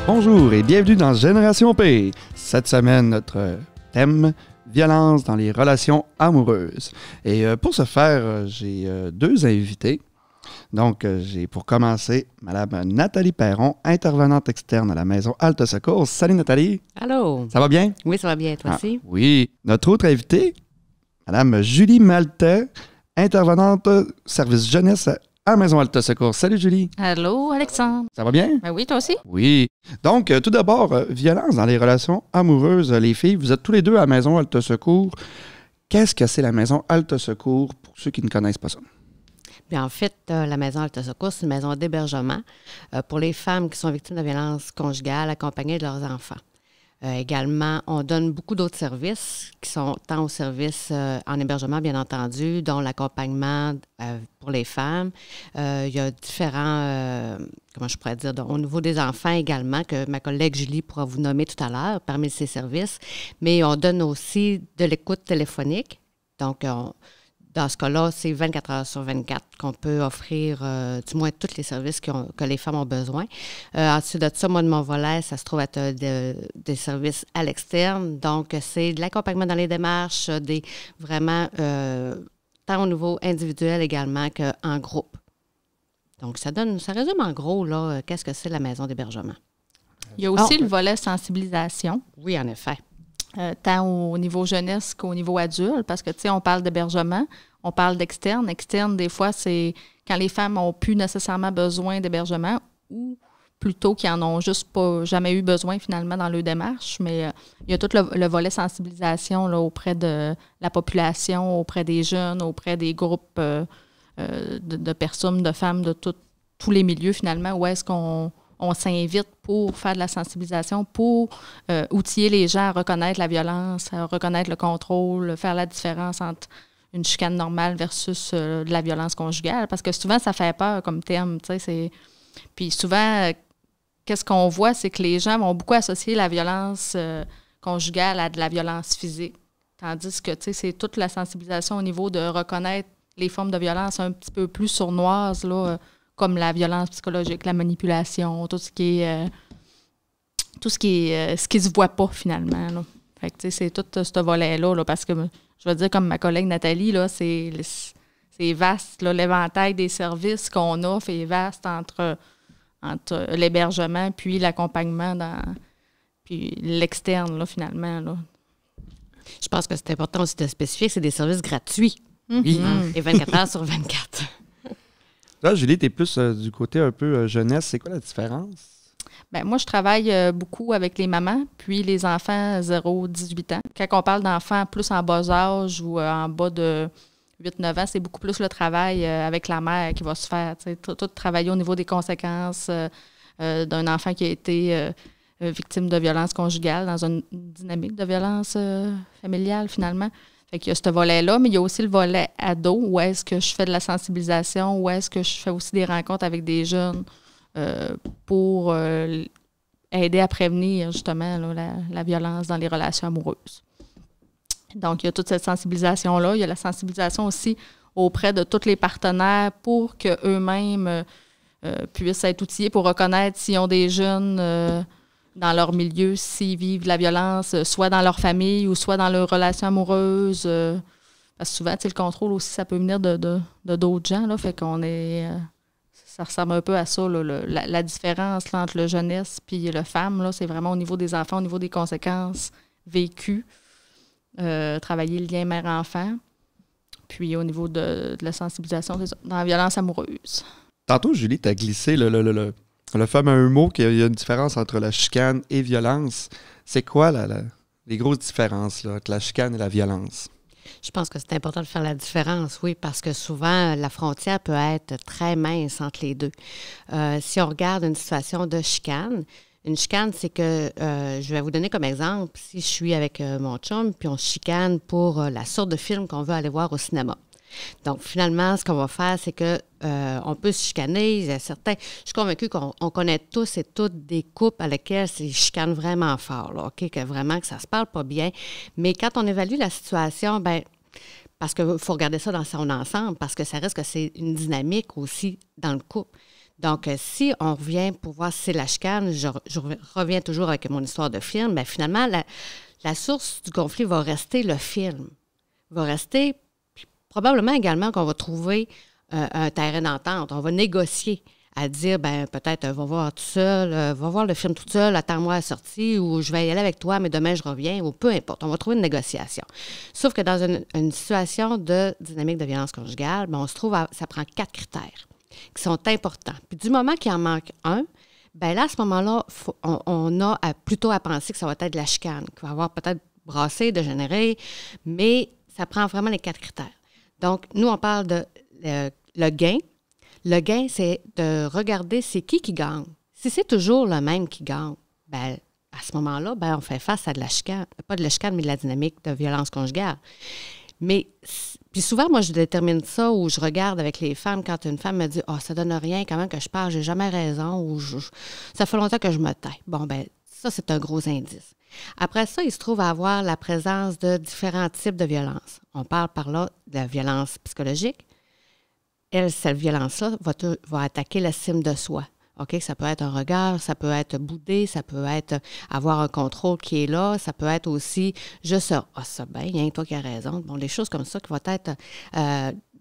Bonjour et bienvenue dans Génération P. Cette semaine, notre thème, violence dans les relations amoureuses. Et pour ce faire, j'ai deux invités. Donc, j'ai pour commencer Mme Nathalie Perron, intervenante externe à la maison Halte Secours. Salut Nathalie. Allô. Ça va bien? Oui, ça va bien, toi aussi? Oui. Notre autre invitée, Mme Julie Maltais, intervenante service jeunesse à la maison Halte Secours. Salut Julie. Allô, Alexandre. Ça va bien? Ben oui, toi aussi? Oui. Donc, tout d'abord, violence dans les relations amoureuses. Les filles, vous êtes tous les deux à la maison Halte Secours. Qu'est-ce que c'est la maison Halte Secours pour ceux qui ne connaissent pas ça? Bien, en fait, la maison Halte Secours, c'est une maison d'hébergement pour les femmes qui sont victimes de violences conjugales accompagnées de leurs enfants. Également, on donne beaucoup d'autres services qui sont tant au service en hébergement, bien entendu, dont l'accompagnement pour les femmes. Il y a différents, comment je pourrais dire, au niveau des enfants également, que ma collègue Julie pourra vous nommer tout à l'heure parmi ces services. Mais on donne aussi de l'écoute téléphonique. Donc, dans ce cas-là, c'est 24 heures sur 24 qu'on peut offrir, du moins, tous les services que les femmes ont besoin. Ensuite de ça, moi, de mon volet, ça se trouve être des services à l'externe. Donc, c'est de l'accompagnement dans les démarches, vraiment, tant au niveau individuel également qu'en groupe. Donc, ça résume en gros, là, qu'est-ce que c'est la maison d'hébergement. Il y a aussi le volet sensibilisation. Oui, en effet. Tant au niveau jeunesse qu'au niveau adulte, parce que, tu sais, on parle d'hébergement, on parle d'externe. Externe, des fois, c'est quand les femmes n'ont plus nécessairement besoin d'hébergement ou plutôt qu'ils n'en ont juste pas jamais eu besoin, finalement, dans leur démarche. Mais il y a tout le volet sensibilisation là, auprès de la population, auprès des jeunes, auprès des groupes de personnes, de femmes, de tous les milieux, finalement, où est-ce qu'on s'invite pour faire de la sensibilisation, pour outiller les gens à reconnaître la violence, à reconnaître le contrôle, faire la différence entre une chicane normale versus de la violence conjugale. Parce que souvent, ça fait peur comme terme. Puis souvent, qu'est-ce qu'on voit, c'est que les gens vont beaucoup associer la violence conjugale à de la violence physique. Tandis que c'est toute la sensibilisation au niveau de reconnaître les formes de violence un petit peu plus sournoises, là, comme la violence psychologique, la manipulation, tout ce qui est ce qui se voit pas finalement. Là. Fait que c'est tout ce volet-là, là, parce que je veux dire, comme ma collègue Nathalie, là, c'est vaste, là, l'éventail des services qu'on offre est vaste entre l'hébergement puis l'accompagnement puis l'externe, là, finalement. Là. Je pense que c'est important aussi de spécifier que c'est des services gratuits. Oui. Et 24 heures sur 24. Là, Julie, tu es plus du côté un peu jeunesse. C'est quoi la différence? Bien, moi, je travaille beaucoup avec les mamans, puis les enfants 0-18 ans. Quand on parle d'enfants plus en bas âge ou en bas de 8-9 ans, c'est beaucoup plus le travail avec la mère qui va se faire. Tout travailler au niveau des conséquences d'un enfant qui a été victime de violence conjugale dans une dynamique de violence familiale, finalement. Fait qu'il y a ce volet-là, mais il y a aussi le volet ado, où est-ce que je fais de la sensibilisation, où est-ce que je fais aussi des rencontres avec des jeunes pour aider à prévenir justement là, la violence dans les relations amoureuses. Donc, il y a toute cette sensibilisation-là. Il y a la sensibilisation aussi auprès de tous les partenaires pour qu'eux-mêmes puissent être outillés pour reconnaître s'ils ont des jeunes dans leur milieu, s'ils vivent de la violence, soit dans leur famille ou soit dans leurs relations amoureuses. Parce que souvent, le contrôle aussi, ça peut venir de d'autres gens. Là, fait qu'on est... ça ressemble un peu à ça, là, la différence là, entre le jeunesse et le femme. Là, c'est vraiment au niveau des enfants, au niveau des conséquences vécues. Travailler le lien mère-enfant. Puis au niveau de la sensibilisation dans la violence amoureuse. Tantôt, Julie, tu as glissé le fameux mot qu'il y a une différence entre la chicane et violence. C'est quoi les grosses différences là, entre la chicane et la violence? Je pense que c'est important de faire la différence, oui, parce que souvent, la frontière peut être très mince entre les deux. Si on regarde une situation de chicane, une chicane, c'est que, je vais vous donner comme exemple, si je suis avec mon chum, puis on se chicane pour la sorte de film qu'on veut aller voir au cinéma. Donc, finalement, ce qu'on va faire, c'est que on peut se chicaner. Il y a certains, je suis convaincue qu'on connaît tous et toutes des couples à lesquels c'est chicanent vraiment fort, là, OK? Que vraiment, que ça se parle pas bien. Mais quand on évalue la situation, bien, parce qu'il faut regarder ça dans son ensemble, parce que ça reste que c'est une dynamique aussi dans le couple. Donc, si on revient pour voir si c'est la chicane, je reviens toujours avec mon histoire de film, bien finalement, la source du conflit va rester le film. Va rester probablement également qu'on va trouver un terrain d'entente. On va négocier à dire, ben peut-être, va voir tout seul, va voir le film tout seul, attends-moi à la sortie, ou je vais y aller avec toi, mais demain je reviens, ou peu importe. On va trouver une négociation. Sauf que dans une situation de dynamique de violence conjugale, ben, on se trouve ça prend 4 critères qui sont importants. Puis du moment qu'il en manque un, bien là, à ce moment-là, on a plutôt à penser que ça va être de la chicane, qu'il va avoir peut-être brassé, dégénéré, mais ça prend vraiment les 4 critères. Donc, nous, on parle de le gain. Le gain, c'est de regarder c'est qui gagne. Si c'est toujours le même qui gagne, bien, à ce moment-là, bien, on fait face à de la chicane. Pas de la chicane, mais de la dynamique de violence conjugale. Mais, puis souvent, moi, je détermine ça ou je regarde avec les femmes quand une femme me dit « Ah, ça donne rien, comment que je parle, j'ai jamais raison » ou ça fait longtemps que je me tais. Bon, bien, ça, c'est un gros indice. Après ça, il se trouve à avoir la présence de différents types de violences. On parle par là de la violence psychologique. Cette violence-là va attaquer l'estime de soi. OK? Ça peut être un regard, ça peut être bouder, ça peut être avoir un contrôle qui est là, ça peut être aussi juste « Ah, ça bien, rien que toi qui as raison ». Bon, des choses comme ça qui vont être...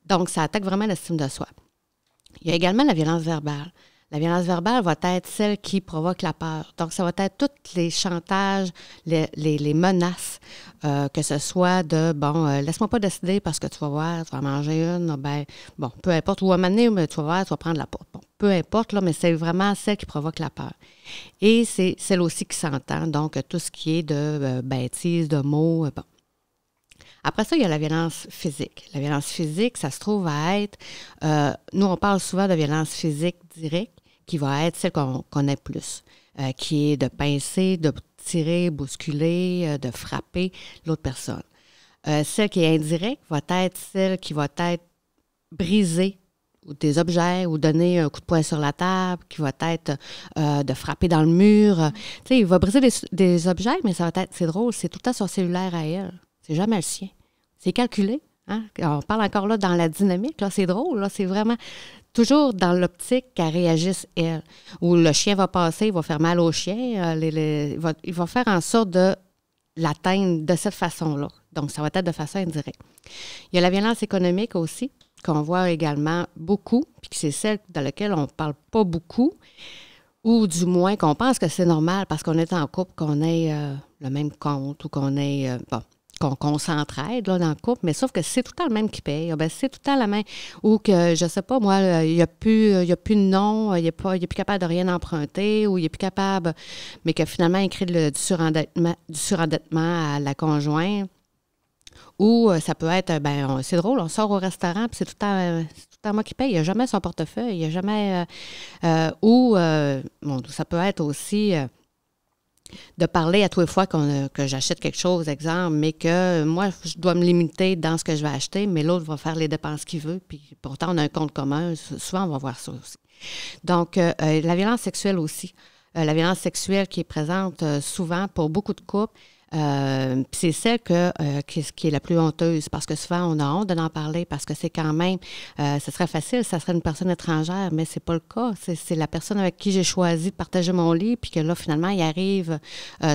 donc, ça attaque vraiment l'estime de soi. Il y a également la violence verbale. La violence verbale va être celle qui provoque la peur. Donc, ça va être tous les chantages, les menaces, que ce soit de, laisse-moi pas décider parce que tu vas voir, tu vas manger une, peu importe, ou à un moment donné, tu vas voir, tu vas prendre la porte. Bon, peu importe, là, mais c'est vraiment celle qui provoque la peur. Et c'est celle aussi qui s'entend, donc tout ce qui est de bêtises, de mots, bon. Après ça, il y a la violence physique. La violence physique, ça se trouve à être... nous, on parle souvent de violence physique directe, qui va être celle qu'on connaît plus, qui est de pincer, de tirer, bousculer, de frapper l'autre personne. Celle qui est indirecte va être celle qui va être briser des objets ou donner un coup de poing sur la table, qui va être de frapper dans le mur. Tu sais, il va briser des objets, mais ça va être... C'est drôle, c'est tout le temps son cellulaire à elle. C'est jamais le sien. C'est calculé. Hein? On parle encore là dans la dynamique. Là, c'est drôle. Là, c'est vraiment toujours dans l'optique qu'elle réagisse, elle. Où le chien va passer, il va faire mal au chien. Il va faire en sorte de l'atteindre de cette façon-là. Donc, ça va être de façon indirecte. Il y a la violence économique aussi, qu'on voit également beaucoup, puis que c'est celle dans laquelle on ne parle pas beaucoup, ou du moins qu'on pense que c'est normal parce qu'on est en couple, qu'on ait le même compte ou qu'on ait... qu'on s'entraide là, dans le couple, mais sauf que c'est tout le temps le même qui paye. Ben, c'est tout le temps la même. Ou que, je sais pas, moi, il n'y a plus de nom, il n'est plus capable de rien emprunter, ou il n'est plus capable, mais que finalement, il crée du surendettement à la conjointe. Ou ça peut être, c'est drôle, on sort au restaurant, puis c'est tout le temps moi qui paye. Il n'y a jamais son portefeuille, il n'y a jamais... ça peut être aussi... de parler à tous les fois que j'achète quelque chose, exemple, mais que moi, je dois me limiter dans ce que je vais acheter, mais l'autre va faire les dépenses qu'il veut, puis pourtant, on a un compte commun. Souvent, on va voir ça aussi. Donc, la violence sexuelle aussi. La violence sexuelle qui est présente souvent pour beaucoup de couples, c'est celle qui est la plus honteuse, parce que souvent, on a honte d'en parler, parce que c'est quand même, ce serait facile, ça serait une personne étrangère, mais c'est pas le cas. C'est la personne avec qui j'ai choisi de partager mon lit, puis que là, finalement, il arrive,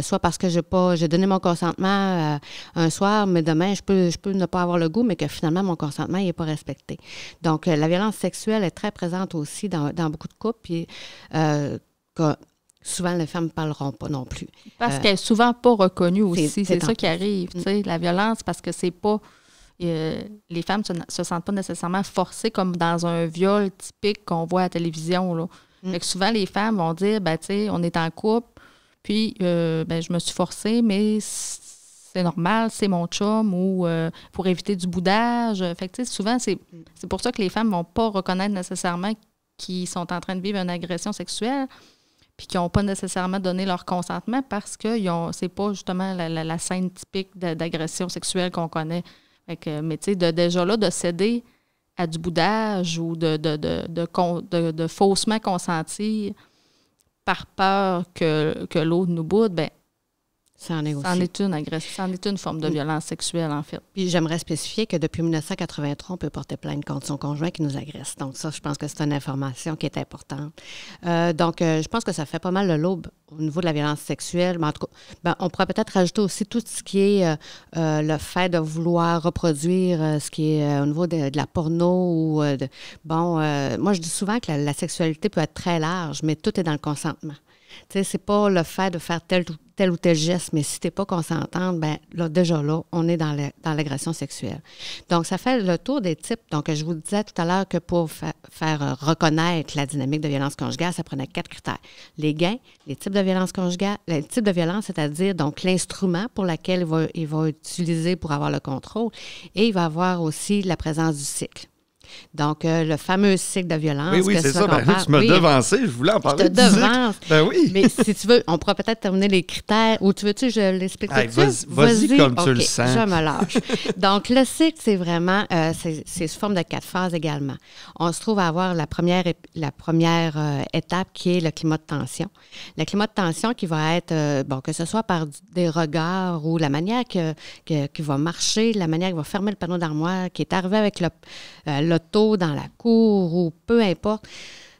soit parce que j'ai donné mon consentement un soir, mais demain, je peux ne pas avoir le goût, mais que finalement, mon consentement, il n'est pas respecté. Donc, la violence sexuelle est très présente aussi dans beaucoup de couples, puis souvent, les femmes ne parleront pas non plus. Parce qu'elle n'est souvent pas reconnue aussi. C'est ça qui arrive. La violence, parce que c'est pas... les femmes ne se sentent pas nécessairement forcées comme dans un viol typique qu'on voit à la télévision. Là. Fait que souvent, les femmes vont dire, on est en couple, puis je me suis forcée, mais c'est normal, c'est mon chum, ou pour éviter du boudage. Fait que souvent, c'est pour ça que les femmes ne vont pas reconnaître nécessairement qu'ils sont en train de vivre une agression sexuelle, puis qui n'ont pas nécessairement donné leur consentement parce que c'est pas justement la scène typique d'agression sexuelle qu'on connaît. Fait que, mais tu sais, déjà là, de céder à du boudage ou de faussement consentir par peur que l'autre nous boude, Ça en est aussi. Ça en est une forme de violence sexuelle, en fait. Puis j'aimerais spécifier que depuis 1983, on peut porter plainte contre son conjoint qui nous agresse. Donc ça, je pense que c'est une information qui est importante. Je pense que ça fait pas mal le lobe au niveau de la violence sexuelle. Mais en tout cas, on pourrait peut-être rajouter aussi tout ce qui est le fait de vouloir reproduire ce qui est au niveau de la porno. Moi, je dis souvent que la sexualité peut être très large, mais tout est dans le consentement. Tu sais, c'est pas le fait de faire tel ou tel geste, mais si tu n'es pas consentante, bien, là, déjà là, on est dans l'agression sexuelle. Donc, ça fait le tour des types. Donc, je vous disais tout à l'heure que pour faire reconnaître la dynamique de violence conjugale, ça prenait 4 critères. Les gains, les types de violence conjugale, les types de violence, c'est-à-dire donc l'instrument pour lequel il va utiliser pour avoir le contrôle, et il va avoir aussi la présence du cycle. Donc, le fameux cycle de violence. Oui, c'est ça. Tu m'as devancé, je voulais en parler. Je te devance. Oui. Mais si tu veux, on pourra peut-être terminer les critères. Ou tu veux-tu que je l'explique tout de suite? Vas-y comme tu le sens. Je me lâche. Donc, le cycle, c'est vraiment, c'est sous forme de 4 phases également. On se trouve à avoir la première étape qui est le climat de tension. Le climat de tension qui va être, que ce soit par des regards ou la manière qu'il va marcher, la manière qu'il va fermer le panneau d'armoire, qui est arrivé avec l'auto dans la cour ou peu importe.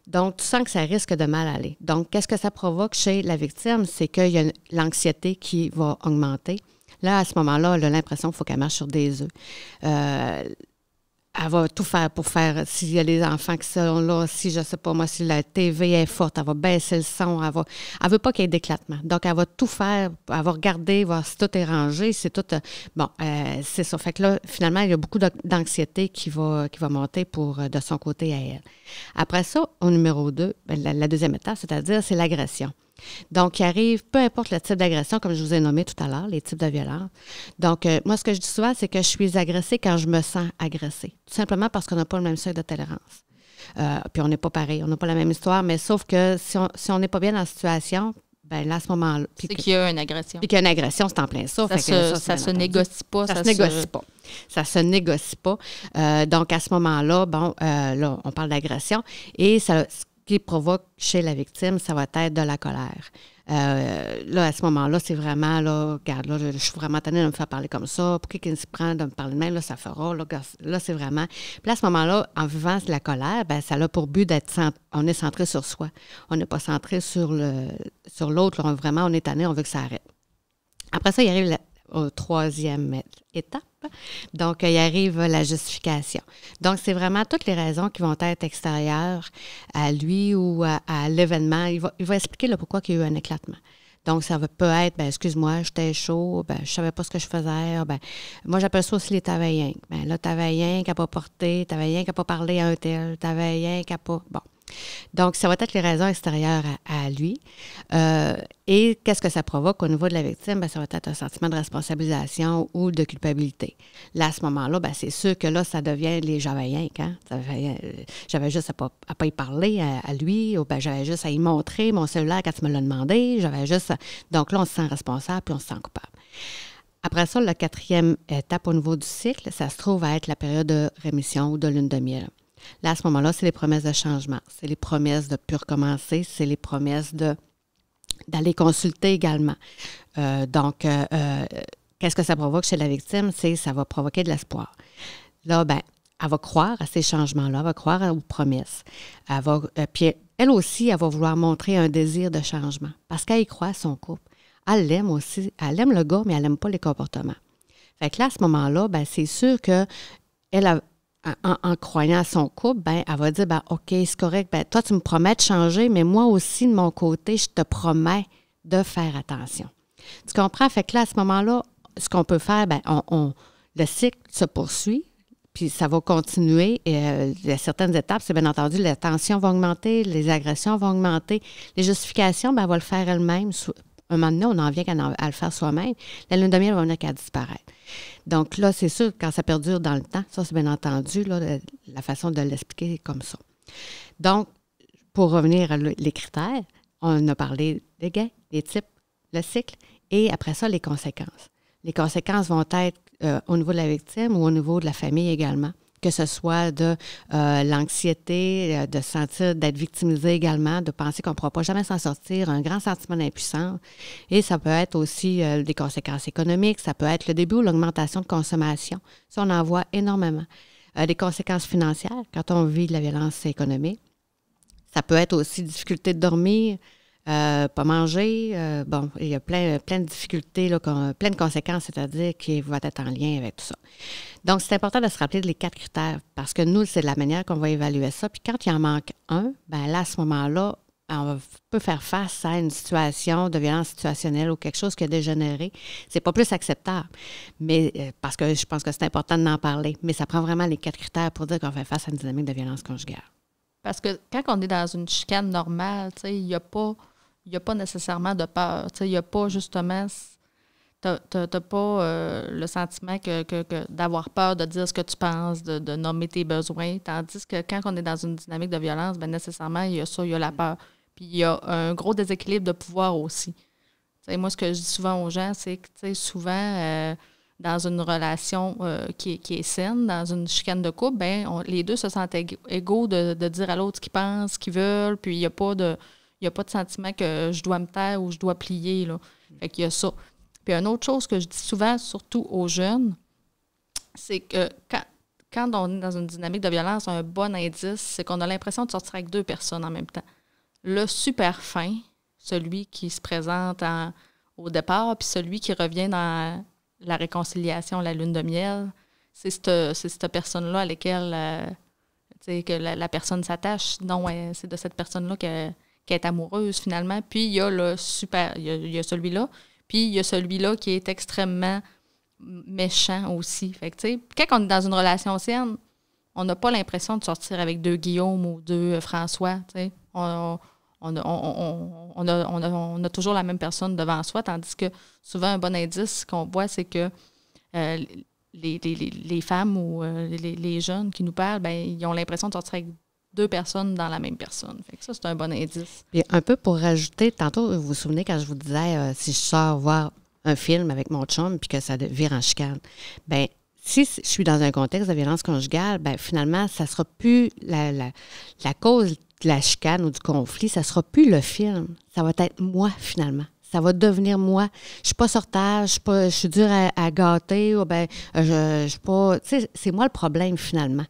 Donc, tu sens que ça risque de mal aller. Donc, qu'est-ce que ça provoque chez la victime? C'est qu'il y a l'anxiété qui va augmenter. Là, à ce moment-là, elle a l'impression qu'il faut qu'elle marche sur des œufs. Elle va tout faire pour faire, s'il y a des enfants qui sont là, si, je sais pas moi, si la TV est forte, elle va baisser le son, elle veut pas qu'il y ait d'éclatement. Donc, elle va tout faire, elle va regarder, voir si tout est rangé, c'est tout, c'est ça. Fait que là, finalement, il y a beaucoup d'anxiété qui va monter de son côté à elle. Après ça, au numéro 2, la deuxième étape, c'est-à-dire, c'est l'agression. Donc, il arrive, peu importe le type d'agression, comme je vous ai nommé tout à l'heure, les types de violence. Donc, moi, ce que je dis souvent, c'est que je suis agressée quand je me sens agressée. Tout simplement parce qu'on n'a pas le même seuil de tolérance. Puis on n'est pas pareil, on n'a pas la même histoire, mais sauf que si on n'est pas bien dans la situation, bien là, à ce moment-là... C'est qu'il y a une agression. Puis qu'il y a une agression, c'est en plein ça. Ça se négocie pas. Ça se négocie pas. Ça se négocie pas. Donc, à ce moment-là, là, on parle d'agression. Et ça... qui provoque chez la victime, ça va être de la colère. Là, à ce moment-là, c'est vraiment, là, regarde, là, je suis vraiment tannée de me faire parler comme ça. Pour qui se prend de me parler de même, là, ça fera. Là, c'est vraiment... Puis là, à ce moment-là, en vivant de la colère, bien, ça a pour but d'être... On est centré sur soi. On n'est pas centré sur l'autre. Là, vraiment, on est tanné, on veut que ça arrête. Après ça, il arrive au 3e étape. Donc, il arrive la justification. Donc, c'est vraiment toutes les raisons qui vont être extérieures à lui ou à l'événement. Il va expliquer là, pourquoi il y a eu un éclatement. Donc, ça peut être, excuse-moi, j'étais chaud, je savais pas ce que je faisais. Moi, j'appelle ça aussi les tavaillens. Là, tavaillien qui n'a pas porté, tavaillien qui n'a pas parlé à un tel, tavaillien qui n'a pas... Bon. Donc, ça va être les raisons extérieures à lui. Et qu'est-ce que ça provoque au niveau de la victime? Ça va être un sentiment de responsabilisation ou de culpabilité. Là, à ce moment-là, c'est sûr que là, ça devient les j'avais hein? J'avais juste à pas y parler à lui, ou j'avais juste à y montrer mon cellulaire quand tu me l'as demandé. Donc là, on se sent responsable puis on se sent coupable. Après ça, la 4e étape au niveau du cycle, ça se trouve à être la période de rémission ou de lune de miel. Là, à ce moment-là, c'est les promesses de changement. C'est les promesses de plus recommencer. C'est les promesses d'aller consulter également. Qu'est-ce que ça provoque chez la victime? Ça va provoquer de l'espoir. Là, elle va croire à ces changements-là. Elle va croire aux promesses. Puis elle aussi, elle va vouloir montrer un désir de changement parce qu'elle y croit à son couple. Elle l'aime aussi. Elle aime le gars, mais elle n'aime pas les comportements. Fait que là, à ce moment-là, c'est sûr qu'elle a... En croyant à son couple, elle va dire, OK, c'est correct, toi, tu me promets de changer, mais moi aussi, de mon côté, je te promets de faire attention. Tu comprends? Fait que là, à ce moment-là, ce qu'on peut faire, le cycle se poursuit, puis ça va continuer. Et, il y a certaines étapes, c'est bien entendu, la tension va augmenter, les agressions vont augmenter. Les justifications, elle va le faire elle-même. Un moment donné, on en vient à le faire soi-même. La lune de miel va venir qu'à disparaître. Donc là, c'est sûr, quand ça perdure dans le temps, ça, c'est bien entendu, là, la façon de l'expliquer comme ça. Donc, pour revenir à les critères, on a parlé des gains, des types, le cycle, et après ça, les conséquences. Les conséquences vont être au niveau de la victime ou au niveau de la famille également. que ce soit de l'anxiété, de se sentir d'être victimisé également, de penser qu'on ne pourra pas jamais s'en sortir, un grand sentiment d'impuissance. Et ça peut être aussi des conséquences économiques, ça peut être le début ou l'augmentation de consommation. Ça, on en voit énormément. Des conséquences financières quand on vit de la violence économique. Ça peut être aussi difficulté de dormir, pas manger. Bon, il y a plein de difficultés, là, plein de conséquences, c'est-à-dire qui vont être en lien avec tout ça. Donc, c'est important de se rappeler les 4 critères parce que nous, c'est de la manière qu'on va évaluer ça. Puis quand il en manque un, bien là, à ce moment-là, on peut faire face à une situation de violence situationnelle ou quelque chose qui a dégénéré. C'est pas plus acceptable, mais parce que je pense que c'est important d'en parler. Mais ça prend vraiment les 4 critères pour dire qu'on fait face à une dynamique de violence conjugale. Parce que quand on est dans une chicane normale, il n'y a pas nécessairement de peur. Il n'y a pas justement... T'as pas le sentiment que d'avoir peur de dire ce que tu penses, de nommer tes besoins. Tandis que quand on est dans une dynamique de violence, bien nécessairement, il y a ça, il y a la peur. Puis il y a un gros déséquilibre de pouvoir aussi. Moi, ce que je dis souvent aux gens, c'est que souvent... dans une relation qui est saine, dans une chicane de couple, ben les deux se sentent égaux de dire à l'autre ce qu'ils pensent, ce qu'ils veulent, puis il n'y a pas de sentiment que je dois me taire ou je dois plier, là. Fait qu'il y a ça. Puis une autre chose que je dis souvent, surtout aux jeunes, c'est que quand on est dans une dynamique de violence, un bon indice, c'est qu'on a l'impression de sortir avec 2 personnes en même temps. Le super fin, celui qui se présente au départ, puis celui qui revient dans... la réconciliation, la lune de miel, c'est cette personne-là à laquelle que la personne s'attache. Non, c'est de cette personne-là qu'elle est amoureuse, finalement. Puis, il y a le super... Il y a celui-là. Puis, il y a celui-là qui est extrêmement méchant aussi. Fait que, quand on est dans une relation saine, on n'a pas l'impression de sortir avec 2 Guillaume ou 2 François. On a toujours la même personne devant soi, tandis que souvent, un bon indice qu'on voit, c'est que les femmes ou les jeunes qui nous parlent, ben, ils ont l'impression de sortir avec 2 personnes dans la même personne. Fait que ça, c'est un bon indice. Puis un peu pour rajouter, tantôt, vous vous souvenez quand je vous disais, si je sors voir un film avec mon chum puis que ça vire en chicane, bien, si je suis dans un contexte de violence conjugale, bien, finalement, ça ne sera plus la cause de la chicane ou du conflit, ça ne sera plus le film. Ça va être moi, finalement. Ça va devenir moi. Je suis pas sortage, je suis dure à gâter, ou bien, je suis pas... Tu sais, c'est moi le problème, finalement.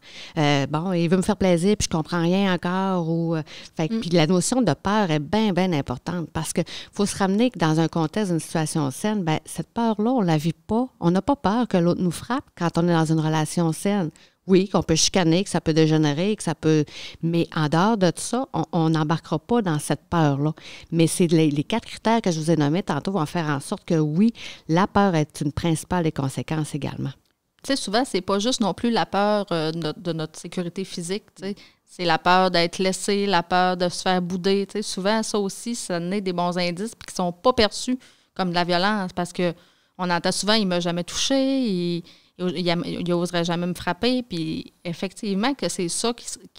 Bon, il veut me faire plaisir, puis je comprends rien encore, ou... Puis la notion de peur est bien, bien importante, parce que faut se ramener que dans un contexte d'une situation saine, bien, cette peur-là, on la vit pas. On n'a pas peur que l'autre nous frappe quand on est dans une relation saine. Oui, qu'on peut chicaner, que ça peut dégénérer, que ça peut... Mais en dehors de tout ça, on n'embarquera pas dans cette peur-là. Mais c'est les 4 critères que je vous ai nommés tantôt vont faire en sorte que, oui, la peur est une principale des conséquences également. Tu sais, souvent, c'est pas juste non plus la peur de notre sécurité physique, tu sais. C'est la peur d'être laissé, la peur de se faire bouder, tu sais. Souvent, ça aussi, ça naît des bons indices puis qui sont pas perçus comme de la violence parce que on entend souvent « il m'a jamais touché », il n'oserait jamais me frapper. Puis effectivement, que c'est ça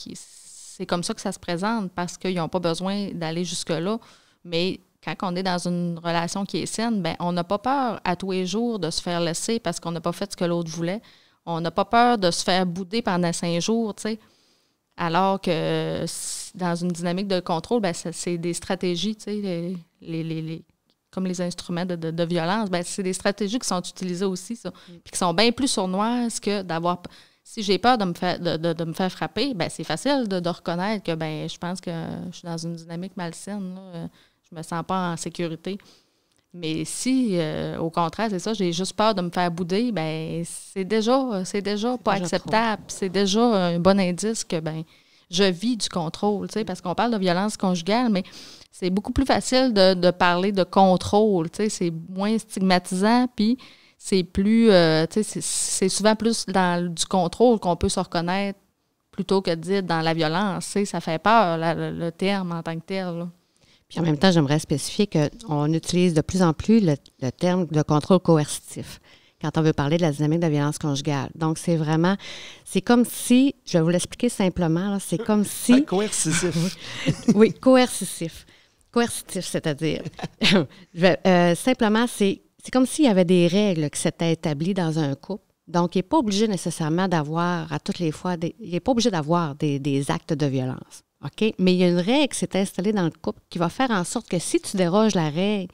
c'est comme ça que ça se présente parce qu'ils n'ont pas besoin d'aller jusque-là. Mais quand on est dans une relation qui est saine, bien, on n'a pas peur à tous les jours de se faire laisser parce qu'on n'a pas fait ce que l'autre voulait. On n'a pas peur de se faire bouder pendant 5 jours, tu sais. Alors que dans une dynamique de contrôle, bien, c'est des stratégies, tu sais, comme les instruments de violence, bien, c'est des stratégies qui sont utilisées aussi, ça, puis qui sont bien plus sournoises que d'avoir... Si j'ai peur de me faire frapper, bien, c'est facile de reconnaître que ben, je pense que je suis dans une dynamique malsaine, là, je me sens pas en sécurité. Mais si, au contraire, c'est ça, j'ai juste peur de me faire bouder, bien, c'est déjà pas acceptable. C'est déjà un bon indice que ben, je vis du contrôle, tu sais, parce qu'on parle de violence conjugale, mais c'est beaucoup plus facile de parler de contrôle, tu sais, c'est moins stigmatisant, puis c'est plus, tu sais, c'est souvent plus dans du contrôle qu'on peut se reconnaître plutôt que de dire dans la violence, tu sais, ça fait peur, le terme en tant que tel, là. Puis en même temps, j'aimerais spécifier qu'on utilise de plus en plus le terme de contrôle coercitif quand on veut parler de la dynamique de violence conjugale. Donc, c'est comme si, je vais vous l'expliquer simplement, là, c'est comme si... Coercitif. Oui, coercitif. Coercitif, c'est-à-dire, simplement, c'est comme s'il y avait des règles qui s'étaient établies dans un couple, Donc, il n'est pas obligé nécessairement d'avoir, à toutes les fois, il n'est pas obligé d'avoir des actes de violence. OK? Mais il y a une règle qui s'est installée dans le couple qui va faire en sorte que si tu déroges la règle,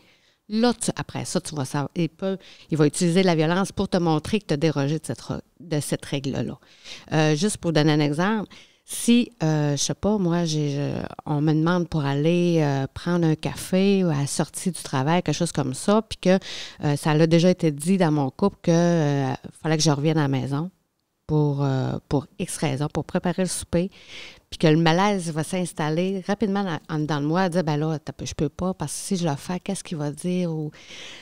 là, après ça, tu vas savoir, il va utiliser la violence pour te montrer que tu as dérogé de cette règle-là. Juste pour donner un exemple, si, je sais pas, moi, on me demande pour aller prendre un café à la sortie du travail, quelque chose comme ça, puis que ça l'a déjà été dit dans mon couple qu'il fallait que je revienne à la maison pour X raisons, pour préparer le souper, puis que le malaise va s'installer rapidement en dedans de moi, à dire, ben là, je peux pas, parce que si je le fais, qu'est-ce qu'il va dire, ou